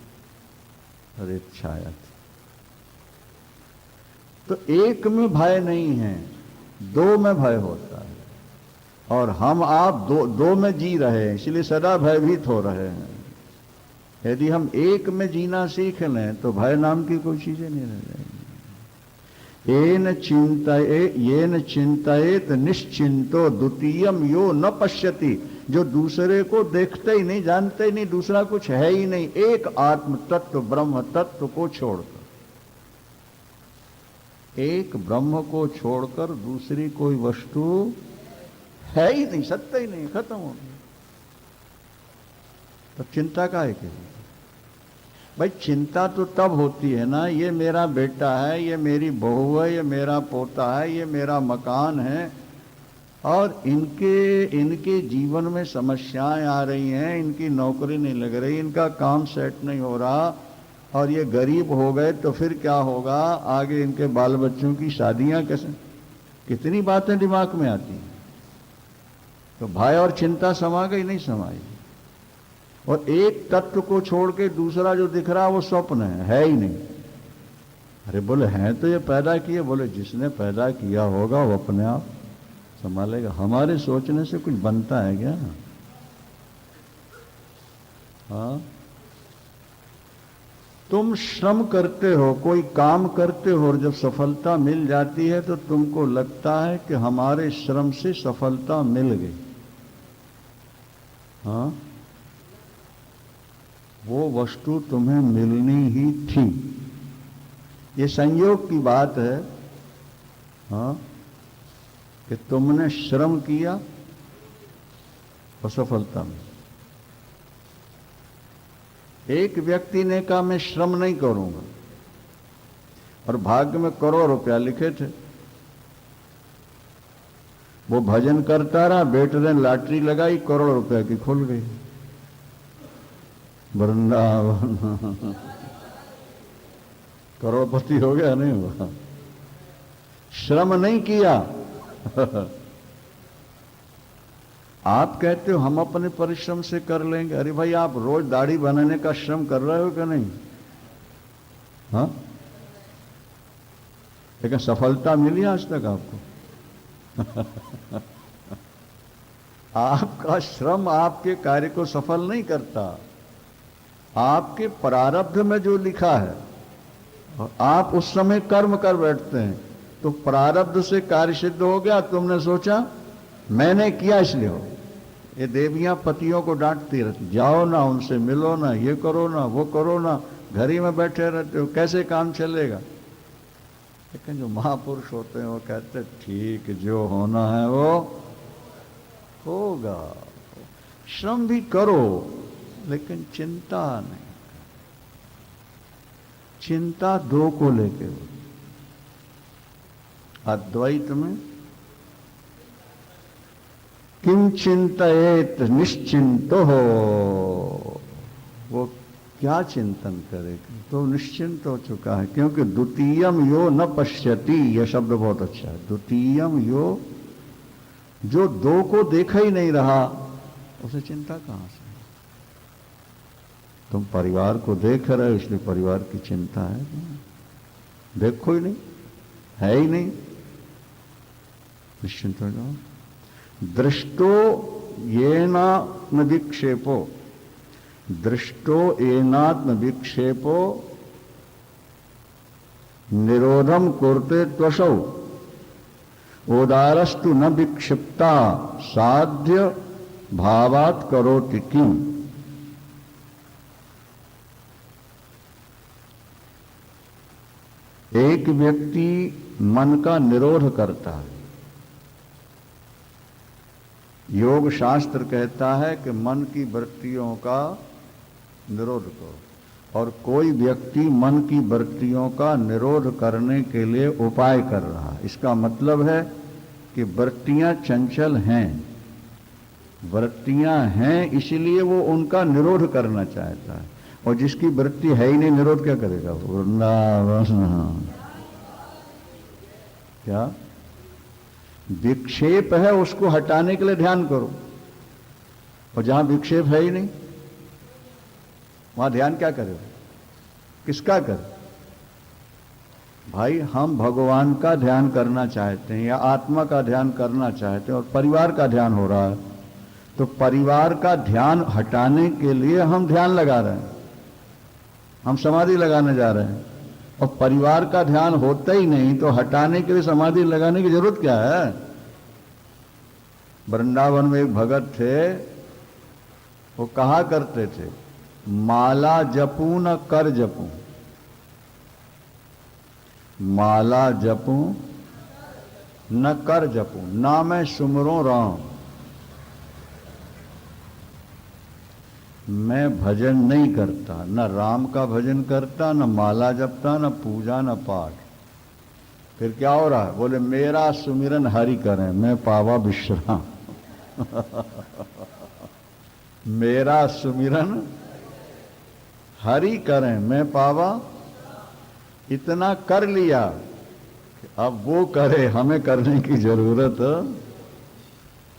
अरे छाया थी। तो एक में भय नहीं है, दो में भय होता है। और हम आप दो में जी रहे हैं, इसलिए सदा भयभीत हो रहे हैं। यदि हम एक में जीना सीख लें तो भय नाम की कोई चीजें नहीं रह जाएंगी। येन चिंतयेत निश्चिंतो द्वितीयम यो न पश्यति, जो दूसरे को देखते ही नहीं, जानते ही नहीं, दूसरा कुछ है ही नहीं, एक आत्म तत्व ब्रह्म तत्व को छोड़कर, एक ब्रह्म को छोड़कर दूसरी कोई वस्तु है ही नहीं, सत्य ही नहीं, खत्म हो गया। तो चिंता का है कि भाई, चिंता तो तब होती है ना, ये मेरा बेटा है, ये मेरी बहू है, ये मेरा पोता है, ये मेरा मकान है, और इनके जीवन में समस्याएं आ रही हैं, इनकी नौकरी नहीं लग रही, इनका काम सेट नहीं हो रहा, और ये गरीब हो गए तो फिर क्या होगा, आगे इनके बाल बच्चों की शादियां कैसे, कितनी बातें दिमाग में आती हैं। तो भय और चिंता समा गई, नहीं समाई। और एक तत्व को छोड़ के दूसरा जो दिख रहा वो स्वप्न है ही नहीं। अरे बोले हैं तो ये पैदा किए, बोले जिसने पैदा किया होगा वो अपने आप संभालेगा, हमारे सोचने से कुछ बनता है क्या। हाँ, तुम श्रम करते हो, कोई काम करते हो, और जब सफलता मिल जाती है तो तुमको लगता है कि हमारे श्रम से सफलता मिल गई। हाँ, वो वस्तु तुम्हें मिलनी ही थी, ये संयोग की बात है। हाँ, कि तुमने श्रम किया और सफलता मिली। एक व्यक्ति ने कहा मैं श्रम नहीं करूंगा, और भाग्य में करोड़ रुपया लिखे थे, वो भजन करता रहा, बेटे ने लॉटरी लगाई, करोड़ रुपया की खुल गई, वृंदावन करोड़पति हो गया, नहीं हुआ, श्रम नहीं किया। आप कहते हो हम अपने परिश्रम से कर लेंगे, अरे भाई आप रोज दाढ़ी बनाने का श्रम कर रहे हो कि नहीं। हाँ, लेकिन सफलता मिली आज तक आपको। आपका श्रम आपके कार्य को सफल नहीं करता, आपके प्रारब्ध में जो लिखा है, और आप उस समय कर्म कर बैठते हैं, तो प्रारब्ध से कार्य सिद्ध हो गया। तुमने सोचा मैंने किया इसलिए हो। ये देवियां पतियों को डांटती रहती, जाओ ना, उनसे मिलो ना, ये करो ना, वो करो ना, घर ही में बैठे रहते हो, कैसे काम चलेगा। लेकिन जो महापुरुष होते हैं वो कहते हैं ठीक, जो होना है वो होगा। श्रम भी करो लेकिन चिंता नहीं। चिंता दो को लेके हो। अद्वैत में किम चिंतयेत निश्चिंतो हो, वो क्या चिंतन करे, तो निश्चिंत हो चुका है। क्योंकि द्वितीयम यो न पश्यति, यह शब्द बहुत अच्छा है। द्वितीयम यो, जो दो को देखा ही नहीं रहा उसे चिंता कहां से। तुम परिवार को देख रहे हो इसलिए परिवार की चिंता है, देखो ही नहीं, है ही नहीं, निश्चिंत हो जाओ। दृष्टो येनात्म विक्षेपो, दृष्टो येनात्म विक्षेपो निरोधम कुर्ते त्वशौ, उदारस्तु न विक्षिप्ता साध्य भावात करोति किम। एक व्यक्ति मन का निरोध करता है। योग शास्त्र कहता है कि मन की वृत्तियों का निरोध करो, और कोई व्यक्ति मन की वृत्तियों का निरोध करने के लिए उपाय कर रहा है। इसका मतलब है कि वृत्तियां चंचल हैं, वृत्तियां हैं इसलिए वो उनका निरोध करना चाहता है। और जिसकी वृत्ति है ही नहीं, निरोध क्या करेगा? वृंदावन क्या विक्षेप है, उसको हटाने के लिए ध्यान करो। और जहां विक्षेप है ही नहीं वहां ध्यान क्या करे, किसका करे? भाई हम भगवान का ध्यान करना चाहते हैं या आत्मा का ध्यान करना चाहते हैं और परिवार का ध्यान हो रहा है, तो परिवार का ध्यान हटाने के लिए हम ध्यान लगा रहे हैं, हम समाधि लगाने जा रहे हैं। और परिवार का ध्यान होता ही नहीं तो हटाने के लिए समाधि लगाने की जरूरत क्या है? वृंदावन में एक भगत थे, वो कहा करते थे, माला जपू न कर जपू, माला जपू न कर जपू, ना मैं सुमरो राम, मैं भजन नहीं करता, न राम का भजन करता, न माला जपता, न पूजा, न पाठ। फिर क्या हो रहा है? बोले मेरा सुमिरन हरि करें, मैं पावा विश्राम। मेरा सुमिरन हरि करें, मैं पावा। इतना कर लिया, अब वो करे, हमें करने की जरूरत।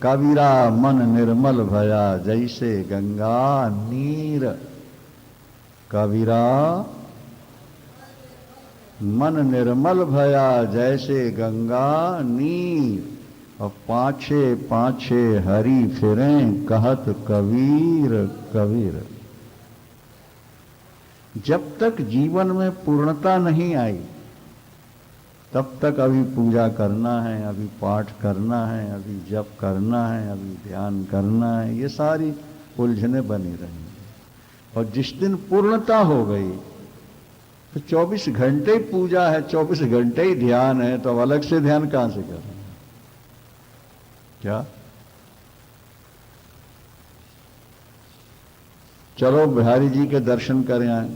कबीरा मन निर्मल भया जैसे गंगा नीर, कबीरा मन निर्मल भया जैसे गंगा नीर, और पाछे पाछे हरि फिरें कहत कबीर कबीर। जब तक जीवन में पूर्णता नहीं आई तब तक अभी पूजा करना है, अभी पाठ करना है, अभी जप करना है, अभी ध्यान करना है, ये सारी उलझने बनी रहेंगी। और जिस दिन पूर्णता हो गई तो 24 घंटे पूजा है, 24 घंटे ही ध्यान है, तो अब अलग से ध्यान कहां से करें? क्या चलो बिहारी जी के दर्शन करें आए,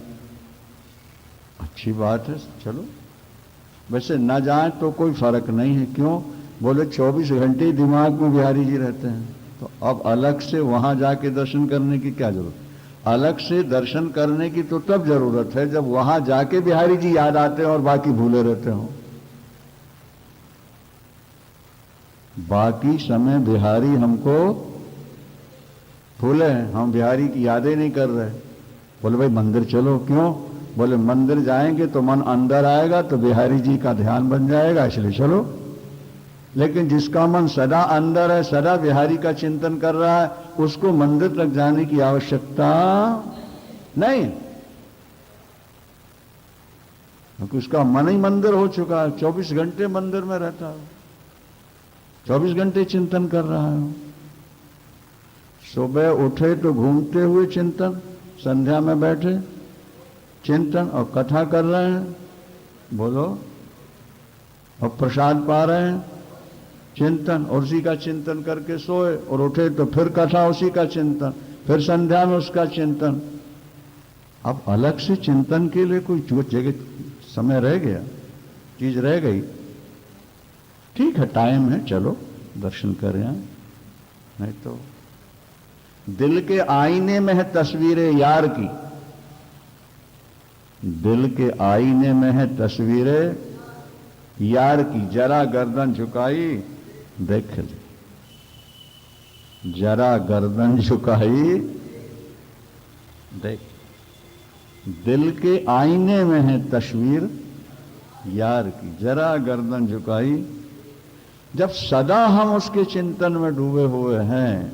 अच्छी बात है, चलो। वैसे न जाए तो कोई फर्क नहीं है। क्यों? बोले 24 घंटे दिमाग में बिहारी जी रहते हैं, तो अब अलग से वहां जाके दर्शन करने की क्या जरूरत? अलग से दर्शन करने की तो तब जरूरत है जब वहां जाके बिहारी जी याद आते हैं और बाकी भूले रहते हो। बाकी समय बिहारी हमको भूले हैं, हम बिहारी की यादें नहीं कर रहे। बोले भाई मंदिर चलो। क्यों? बोले मंदिर जाएंगे तो मन अंदर आएगा तो बिहारी जी का ध्यान बन जाएगा, इसलिए चलो। लेकिन जिसका मन सदा अंदर है, सदा बिहारी का चिंतन कर रहा है, उसको मंदिर तक जाने की आवश्यकता नहीं, क्योंकि उसका मन ही मंदिर हो चुका है। 24 घंटे मंदिर में रहता है, 24 घंटे चिंतन कर रहा है। सुबह उठे तो घूमते हुए चिंतन, संध्या में बैठे चिंतन, और कथा कर रहे हैं। बोलो और प्रसाद पा रहे हैं, चिंतन, और उसी का चिंतन करके सोए और उठे तो फिर कथा, उसी का चिंतन, फिर संध्या में उसका चिंतन। अब अलग से चिंतन के लिए कोई जगह समय रह गया, चीज रह गई? ठीक है, टाइम है, चलो दर्शन करें। नहीं तो दिल के आईने में है तस्वीरें यार की, दिल के आईने में है तस्वीरें यार की, जरा गर्दन झुकाई देख ले, जरा गर्दन झुकाई देख। दिल के आईने में है तस्वीर यार की, जरा गर्दन झुकाई। जब सदा हम उसके चिंतन में डूबे हुए हैं,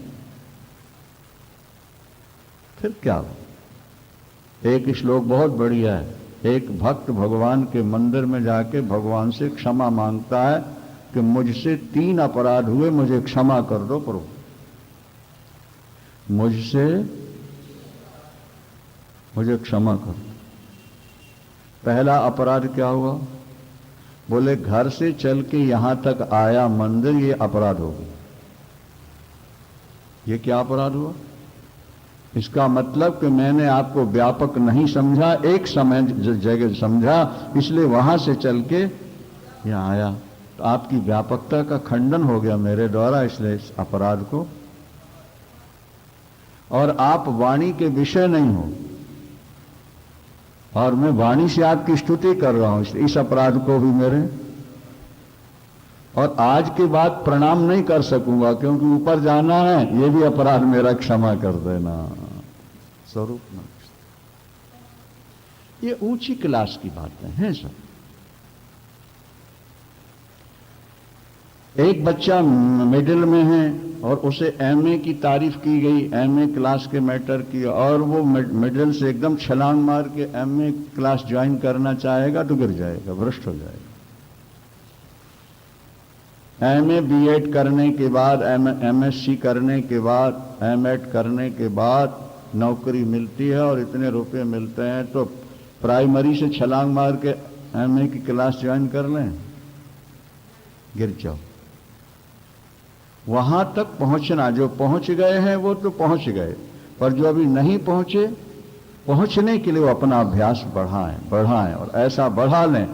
फिर क्या हो? एक श्लोक बहुत बढ़िया है। एक भक्त भगवान के मंदिर में जाके भगवान से क्षमा मांगता है कि मुझसे 3 अपराध हुए, मुझे क्षमा कर दो प्रभु। मुझे क्षमा कर दो। पहला अपराध क्या हुआ? बोले घर से चल के यहां तक आया मंदिर, ये अपराध हो गया। ये क्या अपराध हुआ? इसका मतलब कि मैंने आपको व्यापक नहीं समझा, एक समय जगह समझा, इसलिए वहां से चल के यहां आया। तो आपकी व्यापकता का खंडन हो गया मेरे द्वारा, इसलिए इस अपराध को। और आप वाणी के विषय नहीं हो, और मैं वाणी से आपकी स्तुति कर रहा हूं, इस अपराध को भी मेरे, और आज के बाद प्रणाम नहीं कर सकूंगा क्योंकि ऊपर जाना है, ये भी अपराध मेरा क्षमा कर देना। स्वरूप न, ये ऊंची क्लास की बातें हैं सब। एक बच्चा मिडिल में है और उसे एमए की तारीफ की गई, एमए क्लास के मैटर की, और वो मिडिल से एकदम छलांग मार के एमए क्लास ज्वाइन करना चाहेगा तो गिर जाएगा, भ्रष्ट हो जाएगा। एमए बीएड करने के बाद, एमएससी करने के बाद, एमएड करने के बाद नौकरी मिलती है और इतने रुपए मिलते हैं, तो प्राइमरी से छलांग मार के एमए की क्लास ज्वाइन कर लें, गिर जाओ। वहां तक पहुंचना, जो पहुंच गए हैं वो तो पहुंच गए, पर जो अभी नहीं पहुंचे, पहुंचने के लिए वो अपना अभ्यास बढ़ाएं और ऐसा बढ़ा लें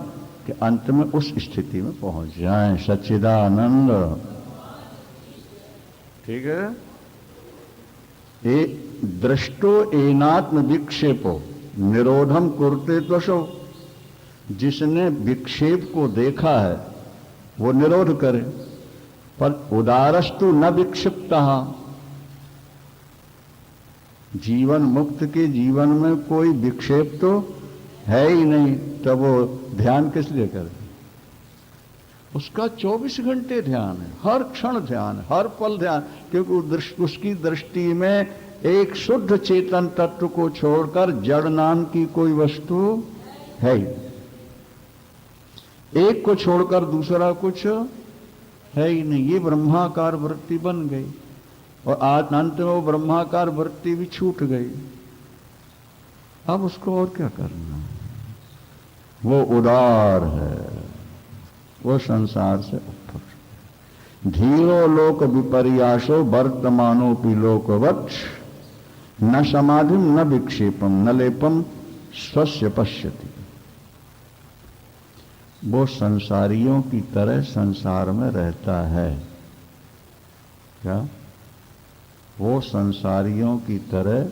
कि अंत में उस स्थिति में पहुंच जाएं। सच्चिदानंद, ठीक है। दृष्टो एनात्म विक्षेपो निरोधम कुरते त्वशो, जिसने विक्षेप को देखा है वो निरोध करे। पर उदारस्तु न विक्षिप्ता, जीवन मुक्त के जीवन में कोई विक्षेप तो है ही नहीं, तब वो ध्यान किस लिए करे? उसका 24 घंटे ध्यान है, हर क्षण ध्यान है, हर पल ध्यान, क्योंकि उसकी दृष्टि में एक शुद्ध चेतन तत्व को छोड़कर जड़ नाम की कोई वस्तु है ही, एक को छोड़कर दूसरा कुछ है ही नहीं। ये ब्रह्माकार वृत्ति बन गई और आज अंत में वो ब्रह्माकार वृत्ति भी छूट गई। अब उसको और क्या करना? वो उदार है, वो संसार से ऊपर। धीरो लोक विपर्यासो वर्तमानोपि लोकवत्, न समाधिम न विक्षेपम न लेपम स्वस्य पश्यति। वो संसारियों की तरह संसार में रहता है। क्या? वो संसारियों की तरह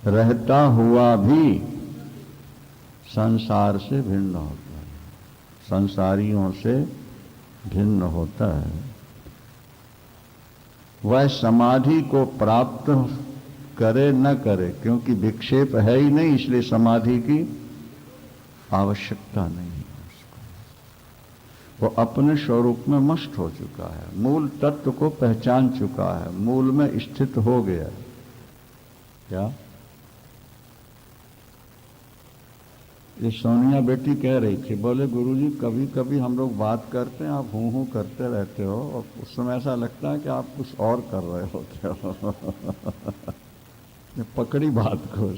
रहता हुआ भी संसार से भिन्न होता है, संसारियों से भिन्न होता है। वह समाधि को प्राप्त करे न करे, क्योंकि विक्षेप है ही नहीं, इसलिए समाधि की आवश्यकता नहीं है उसको। वो अपने स्वरूप में मस्त हो चुका है, मूल तत्व को पहचान चुका है, मूल में स्थित हो गया है। क्या? ये सोनिया बेटी कह रही थी, बोले गुरुजी कभी कभी हम लोग बात करते हैं, आप हूं हूं करते रहते हो और उस समय ऐसा लगता है कि आप कुछ और कर रहे होते हो। पकड़ी बात को।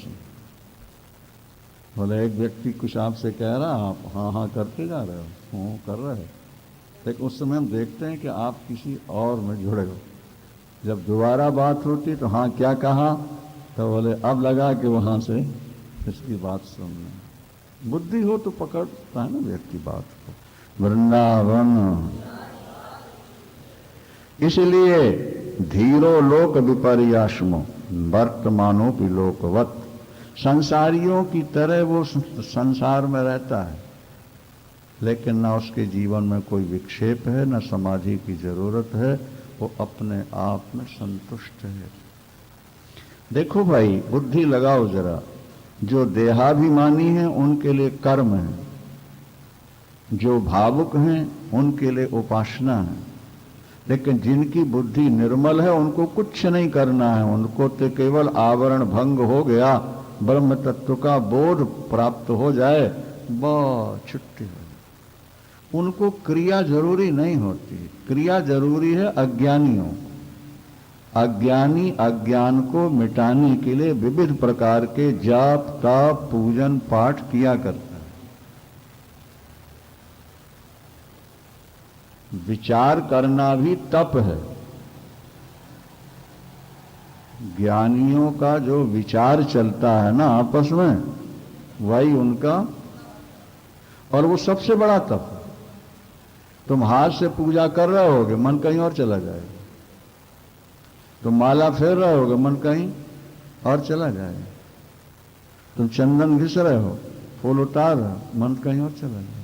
बोले एक व्यक्ति कुछ आपसे कह रहा, आप हाँ हाँ करते जा रहे हो, हाँ कर रहे हो, लेकिन उस समय हम देखते हैं कि आप किसी और में जुड़े हो। जब दोबारा बात होती तो हाँ क्या कहा, तो बोले अब लगा कि वहां से इसकी बात सुनना। बुद्धि हो तो पकड़ता है ना व्यक्ति बात को। वृंदावन इसलिए धीरो लोक विपर्यासमो वर्तमानो भी लोकवत, संसारियों की तरह वो संसार में रहता है, लेकिन ना उसके जीवन में कोई विक्षेप है, ना समाधि की जरूरत है, वो अपने आप में संतुष्ट है। देखो भाई, बुद्धि लगाओ जरा, जो देहाभिमानी हैं उनके लिए कर्म है, जो भावुक हैं उनके लिए उपासना है, लेकिन जिनकी बुद्धि निर्मल है उनको कुछ नहीं करना है, उनको तो केवल आवरण भंग हो गया, ब्रह्म तत्व का बोध प्राप्त हो जाए, बस छुट्टी हो। उनको क्रिया जरूरी नहीं होती, क्रिया जरूरी है अज्ञानियों। अज्ञानी अज्ञान को मिटाने के लिए विविध प्रकार के जाप ताप पूजन पाठ किया करता है। विचार करना भी तप है। ज्ञानियों का जो विचार चलता है ना आपस में, वही उनका, और वो सबसे बड़ा तप है। तुम हाथ से पूजा कर रहे होगे, मन कहीं और चला जाएगा। तुम माला फेर रहे होगे, मन कहीं और चला जाएगा। तुम चंदन घिस रहे हो, फूल उतार रहे हो, मन कहीं और चला जाएगा।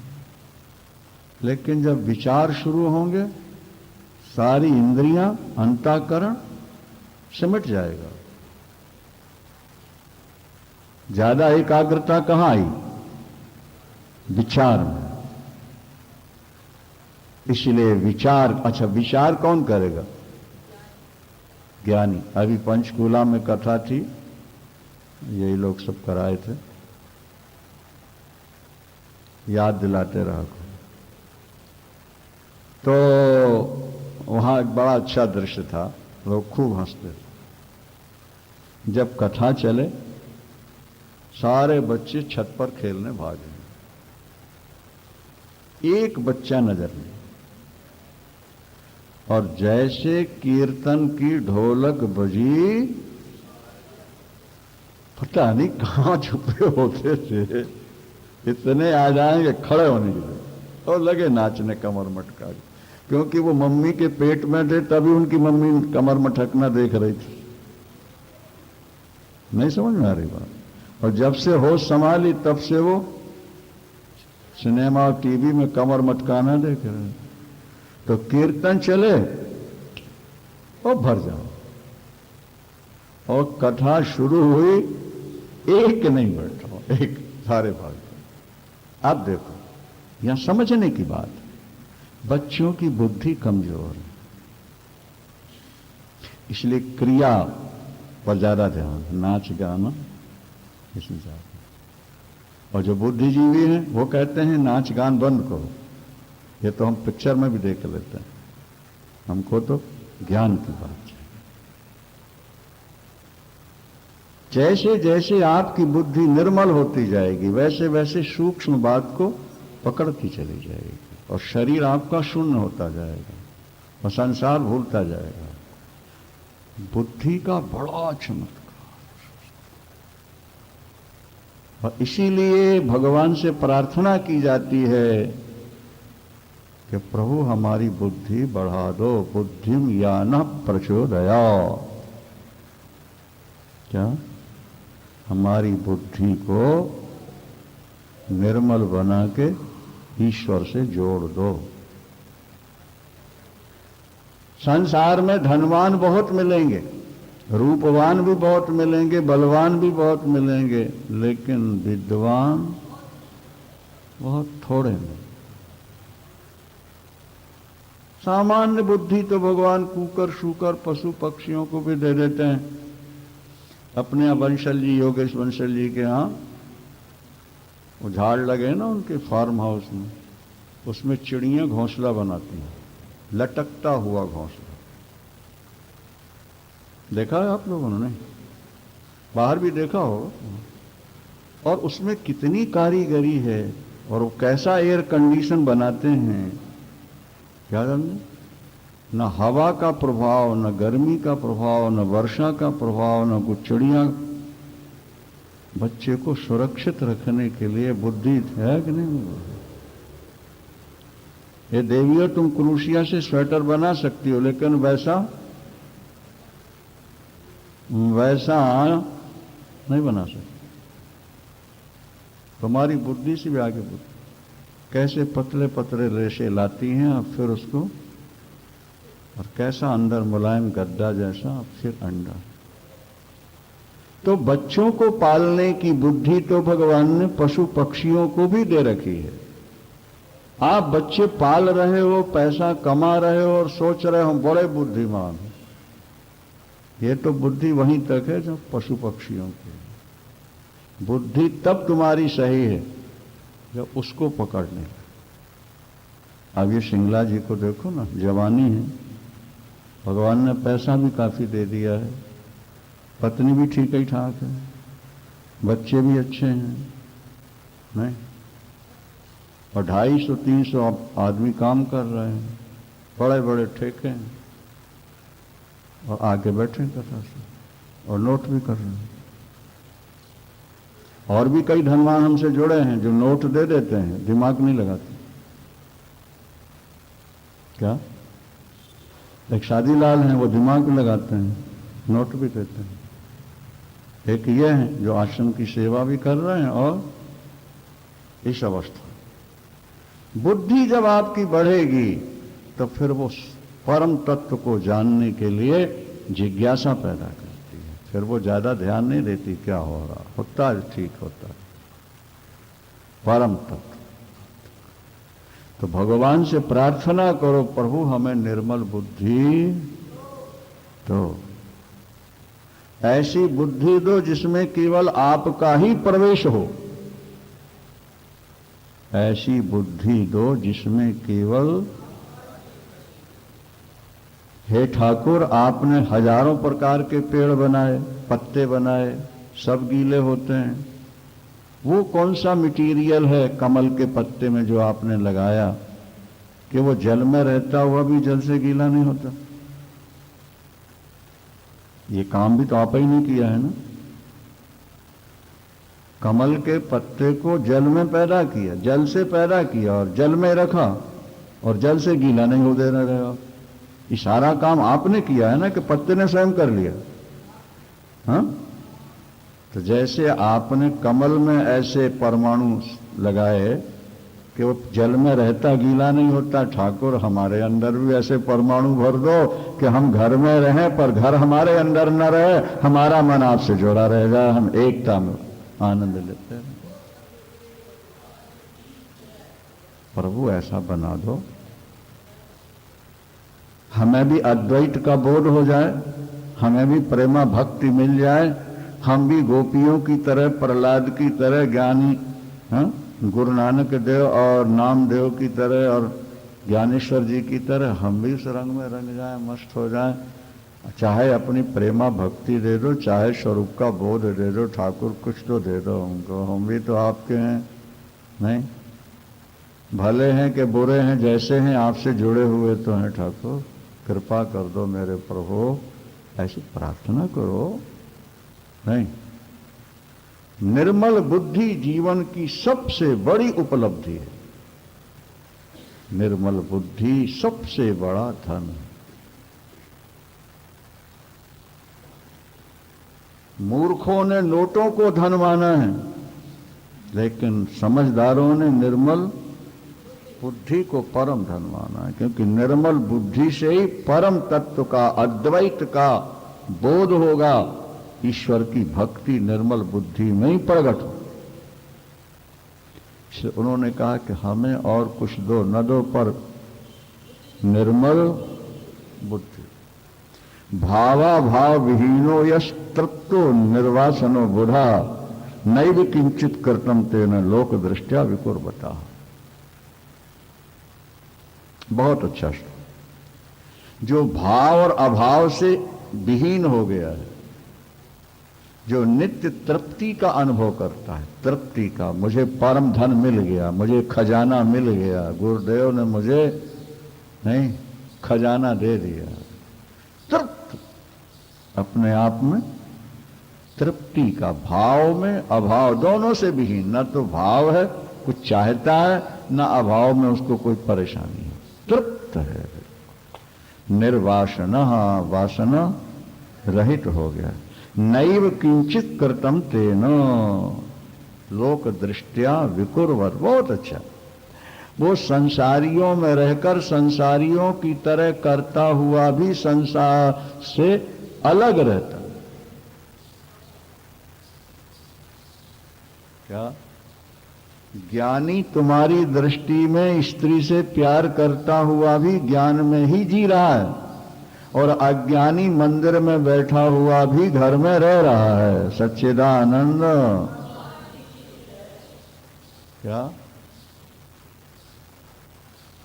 लेकिन जब विचार शुरू होंगे, सारी इंद्रियां अंतःकरण सिमट जाएगा। ज्यादा एकाग्रता कहां आई? विचार में। इसलिए विचार, अच्छा विचार कौन करेगा? ज्ञानी। अभी पंचकूला में कथा थी, यही लोग सब कराए थे, याद दिलाते रहा। तो वहां एक बड़ा अच्छा दृश्य था, लोग खूब हंसते थे। जब कथा चले, सारे बच्चे छत पर खेलने भागे, एक बच्चा नजर नहीं। और जैसे कीर्तन की ढोलक बजी, पता नहीं कहां छुपे होते थे, इतने आ जाएंगे खड़े होने के लिए, और लगे नाचने कमर मटका। क्योंकि वो मम्मी के पेट में थे, तभी उनकी मम्मी कमर मटकना देख रही थी। नहीं समझ में आ रही बात। और जब से होश संभाली, तब से वो सिनेमा और टीवी में कमर मटकाना देख रहे हैं। तो कीर्तन चले और भर जाओ, और कथा शुरू हुई, एक नहीं बैठा, एक सारे भाग गए। अब देखो, यहां समझने की बात, बच्चों की बुद्धि कमजोर है, इसलिए क्रिया पर ज्यादा ध्यान, नाच गाना इसमें ज्यादा। और जो बुद्धिजीवी हैं वो कहते हैं नाच गान बंद करो। ये तो हम पिक्चर में भी देख लेते हैं, हमको तो ज्ञान की बात है। जैसे जैसे आपकी बुद्धि निर्मल होती जाएगी, वैसे वैसे सूक्ष्म बात को पकड़ती चली जाएगी, और शरीर आपका शून्य होता जाएगा, और संसार भूलता जाएगा। बुद्धि का बड़ा चमत्कार। और इसीलिए भगवान से प्रार्थना की जाती है कि प्रभु हमारी बुद्धि बढ़ा दो, बुद्धिम यान प्रचोदया। क्या? हमारी बुद्धि को निर्मल बना के ईश्वर से जोड़ दो। संसार में धनवान बहुत मिलेंगे, रूपवान भी बहुत मिलेंगे, बलवान भी बहुत मिलेंगे, लेकिन विद्वान बहुत थोड़े मिलेंगे। सामान्य बुद्धि तो भगवान कुकर शूकर पशु पक्षियों को भी दे देते हैं। अपने यहाँ बंसल जी, योगेश बंसल जी के यहाँ वो झाड़ लगे ना उनके फार्म हाउस में, उसमें चिड़ियां घोंसला बनाती हैं, लटकता हुआ घोंसला। देखा है आप लोगों ने? बाहर भी देखा हो। और उसमें कितनी कारीगरी है, और वो कैसा एयर कंडीशन बनाते हैं, क्या समझे? न हवा का प्रभाव, न गर्मी का प्रभाव, न वर्षा का प्रभाव, न कुछ चिड़िया। बच्चे को सुरक्षित रखने के लिए बुद्धि है कि नहीं? ये देवियों, तुम क्रूसिया से स्वेटर बना सकती हो, लेकिन वैसा नहीं बना सकती। तुम्हारी बुद्धि से भी आगे बुद्धि, कैसे पतले पतले रेशे लाती हैं और फिर उसको, और कैसा अंदर मुलायम गद्दा जैसा, फिर अंडा। तो बच्चों को पालने की बुद्धि तो भगवान ने पशु पक्षियों को भी दे रखी है। आप बच्चे पाल रहे हो, पैसा कमा रहे हो और सोच रहे हो बड़े बुद्धिमान हो, ये तो बुद्धि वहीं तक है जो पशु पक्षियों की। बुद्धि तब तुम्हारी सही है जब उसको पकड़ने। अब ये सिंगला जी को देखो ना, जवानी है, भगवान ने पैसा भी काफी दे दिया है, पत्नी भी ठीक ही ठाक है, बच्चे भी अच्छे हैं, नहीं? और 250-300 आदमी काम कर रहे हैं, बड़े बड़े ठेके हैं, और आगे बैठे कथा से, और नोट भी कर रहे हैं। और भी कई धनवान हमसे जुड़े हैं जो नोट दे देते हैं, दिमाग नहीं लगाते। क्या? एक शादीलाल हैं, वो दिमाग लगाते हैं, नोट भी देते हैं। एक ये हैं जो आश्रम की सेवा भी कर रहे हैं, और इस अवस्था बुद्धि जब आपकी बढ़ेगी तो फिर वो परम तत्व को जानने के लिए जिज्ञासा पैदा करती है। फिर वो ज्यादा ध्यान नहीं देती क्या हो रहा, होता है ठीक होता है, परम तत्व। तो भगवान से प्रार्थना करो, प्रभु हमें निर्मल बुद्धि दो, ऐसी बुद्धि दो जिसमें केवल आपका ही प्रवेश हो, ऐसी बुद्धि दो जिसमें केवल, हे ठाकुर आपने हजारों प्रकार के पेड़ बनाए, पत्ते बनाए, सब गीले होते हैं, वो कौन सा मटेरियल है कमल के पत्ते में जो आपने लगाया कि वो जल में रहता हुआ भी जल से गीला नहीं होता? ये काम भी तो आप ही नहीं किया है ना। कमल के पत्ते को जल में पैदा किया, जल से पैदा किया और जल में रखा, और जल से गीला नहीं हो दे रहे हो। ये सारा काम आपने किया है ना, कि पत्ते ने स्वयं कर लिया? हाँ, तो जैसे आपने कमल में ऐसे परमाणु लगाए कि वो जल में रहता गीला नहीं होता, ठाकुर हमारे अंदर भी ऐसे परमाणु भर दो कि हम घर में रहें पर घर हमारे अंदर न रहे, हमारा मन आपसे जुड़ा रह जाए, हम एकता में आनंद लेते हैं। प्रभु ऐसा बना दो, हमें भी अद्वैत का बोध हो जाए, हमें भी प्रेमा भक्ति मिल जाए, हम भी गोपियों की तरह, प्रहलाद की तरह, ज्ञानी गुरु नानक देव और नामदेव की तरह और ज्ञानेश्वर जी की तरह हम भी उस रंग में रंग जाए, मस्त हो जाए। चाहे अपनी प्रेमा भक्ति दे दो, चाहे स्वरूप का बोध दे दो, ठाकुर कुछ तो दे दो हमको, हम भी तो आपके हैं, नहीं? भले हैं कि बुरे हैं, जैसे हैं आपसे जुड़े हुए तो हैं ठाकुर, कृपा कर दो मेरे प्रभु, ऐसी प्रार्थना करो। नहीं, निर्मल बुद्धि जीवन की सबसे बड़ी उपलब्धि है। निर्मल बुद्धि सबसे बड़ा धन है। मूर्खों ने नोटों को धन माना है, लेकिन समझदारों ने निर्मल बुद्धि को परम धन माना है, क्योंकि निर्मल बुद्धि से ही परम तत्व का, अद्वैत का बोध होगा। ईश्वर की भक्ति निर्मल बुद्धि में ही प्रकट हो। इसलिए उन्होंने कहा कि हमें और कुछ दो न दो, पर निर्मल बुद्धि। भावा भाव विहीनो यश तत्व निर्वासनो बुधा नैव किंचित कर्तम तेन लोक दृष्टिया विकुर्वता। बहुत अच्छा श्लोक। जो भाव और अभाव से विहीन हो गया है, जो नित्य तृप्ति का अनुभव करता है, तृप्ति का, मुझे परम धन मिल गया, मुझे खजाना मिल गया, गुरुदेव ने मुझे नहीं खजाना दे दिया, तृप्त, अपने आप में तृप्ति का, भाव में अभाव दोनों से विहीन, न तो भाव है कुछ चाहता है, न अभाव में उसको कोई परेशानी है, तृप्त है, निर्वासना, वासना रहित हो गया। नैव किंचित कृतम तेन लोक दृष्टिया विकुर्वत, बहुत अच्छा, वो संसारियों में रहकर संसारियों की तरह करता हुआ भी संसार से अलग रहता। क्या ज्ञानी तुम्हारी दृष्टि में स्त्री से प्यार करता हुआ भी ज्ञान में ही जी रहा है, और अज्ञानी मंदिर में बैठा हुआ भी घर में रह रहा है, सच्चिदानंद। क्या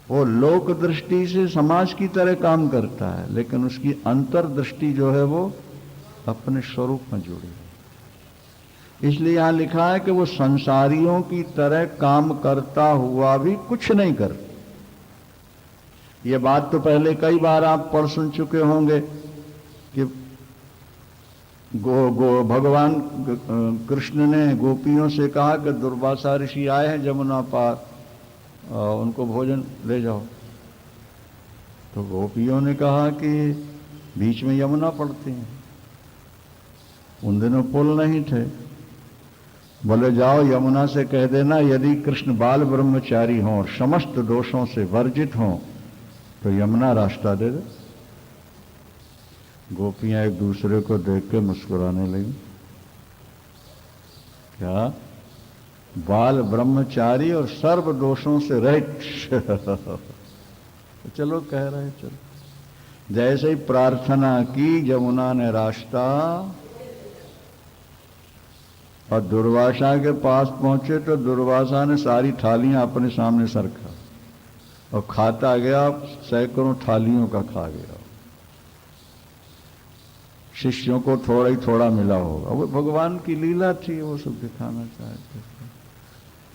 वो लोक दृष्टि से समाज की तरह काम करता है, लेकिन उसकी अंतर्दृष्टि जो है वो अपने स्वरूप में जुड़ी है। इसलिए यहां लिखा है कि वो संसारियों की तरह काम करता हुआ भी कुछ नहीं करता। ये बात तो पहले कई बार आप पढ़ सुन चुके होंगे कि भगवान कृष्ण ने गोपियों से कहा कि दुर्वासा ऋषि आए हैं जमुना पार, उनको भोजन ले जाओ। तो गोपियों ने कहा कि बीच में यमुना पड़ती है, उन दिनों पुल नहीं थे। बोले जाओ यमुना से कह देना यदि कृष्ण बाल ब्रह्मचारी हों और समस्त दोषों से वर्जित हों तो यमुना रास्ता दे दे। गोपियां एक दूसरे को देख के मुस्कुराने लगी। क्या बाल ब्रह्मचारी और सर्व दोषों से रहित तो चलो कह रहे चलो। जैसे ही प्रार्थना की यमुना ने रास्ता, और दुर्वासा के पास पहुंचे तो दुर्वासा ने सारी थालियां अपने सामने सरका और खाता गया, सैकड़ों थालियों का खा गया। शिष्यों को थोड़ा ही थोड़ा मिला होगा, वो भगवान की लीला थी, वो सब दिखाना चाहते थे।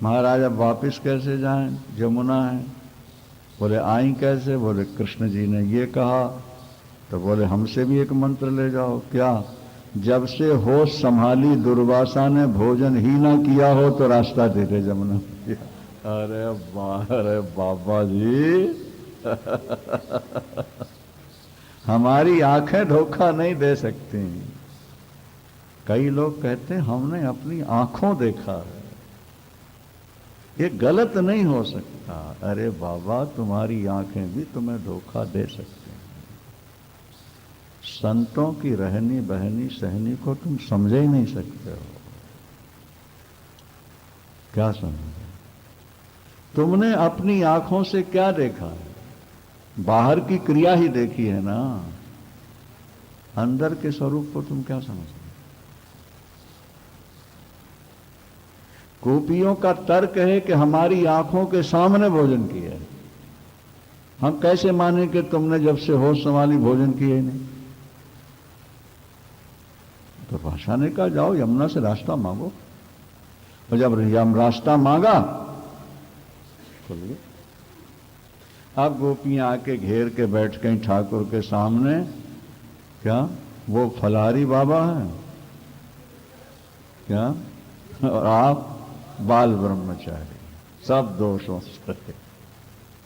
महाराज अब वापिस कैसे जाएं, यमुना है। बोले आई कैसे? बोले कृष्ण जी ने ये कहा। तो बोले हमसे भी एक मंत्र ले जाओ। क्या? जब से होश संभाली दुर्वासा ने भोजन ही ना किया हो तो रास्ता दे दे यमुना। अरे बाबा जी हमारी आंखें धोखा नहीं दे सकती। कई लोग कहते हैं हमने अपनी आंखों देखा है, ये गलत नहीं हो सकता। अरे बाबा तुम्हारी आंखें भी तुम्हें धोखा दे सकती हैं। संतों की रहनी बहनी सहनी को तुम समझे ही नहीं सकते हो। क्या समझे? तुमने अपनी आंखों से क्या देखा है? बाहर की क्रिया ही देखी है ना, अंदर के स्वरूप को तुम क्या समझते? गोपियों का तर्क है कि हमारी आंखों के सामने भोजन किया है, हम कैसे माने कि तुमने जब से होश संभाली भोजन किया ही नहीं? तो भाषा ने कहा जाओ यमुना से रास्ता मांगो। और जब हम रास्ता मांगा खोलिए। अब गोपियां आके घेर के बैठ गई ठाकुर के सामने। क्या वो फलारी बाबा है क्या? और आप बाल ब्रह्मचारी, सब दोषों से।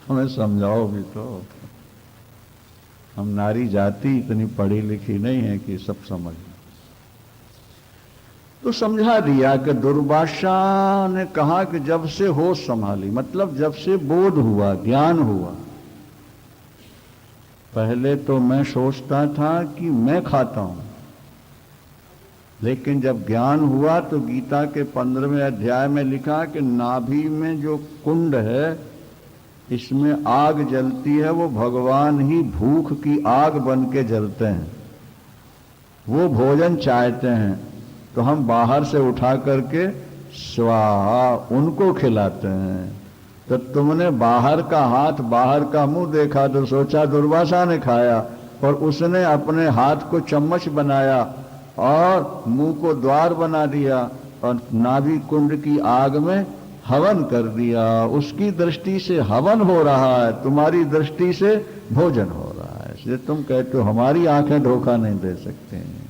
हमें समझाओ भी तो। हम नारी जाति इतनी पढ़ी लिखी नहीं है कि सब समझ। तो समझा दिया कि दुर्वासा ने कहा कि जब से होश संभाली, मतलब जब से बोध हुआ, ज्ञान हुआ। पहले तो मैं सोचता था कि मैं खाता हूं, लेकिन जब ज्ञान हुआ तो गीता के 15वें अध्याय में लिखा कि नाभि में जो कुंड है इसमें आग जलती है, वो भगवान ही भूख की आग बन के जलते हैं। वो भोजन चाहते हैं तो हम बाहर से उठा करके स्वाहा उनको खिलाते हैं। तो तुमने बाहर का हाथ बाहर का मुंह देखा तो सोचा दुर्वासा ने खाया, और उसने अपने हाथ को चम्मच बनाया और मुंह को द्वार बना दिया और नाभि कुंड की आग में हवन कर दिया। उसकी दृष्टि से हवन हो रहा है, तुम्हारी दृष्टि से भोजन हो रहा है। इसलिए तुम कहते हो हमारी आंखें धोखा नहीं दे सकते हैं।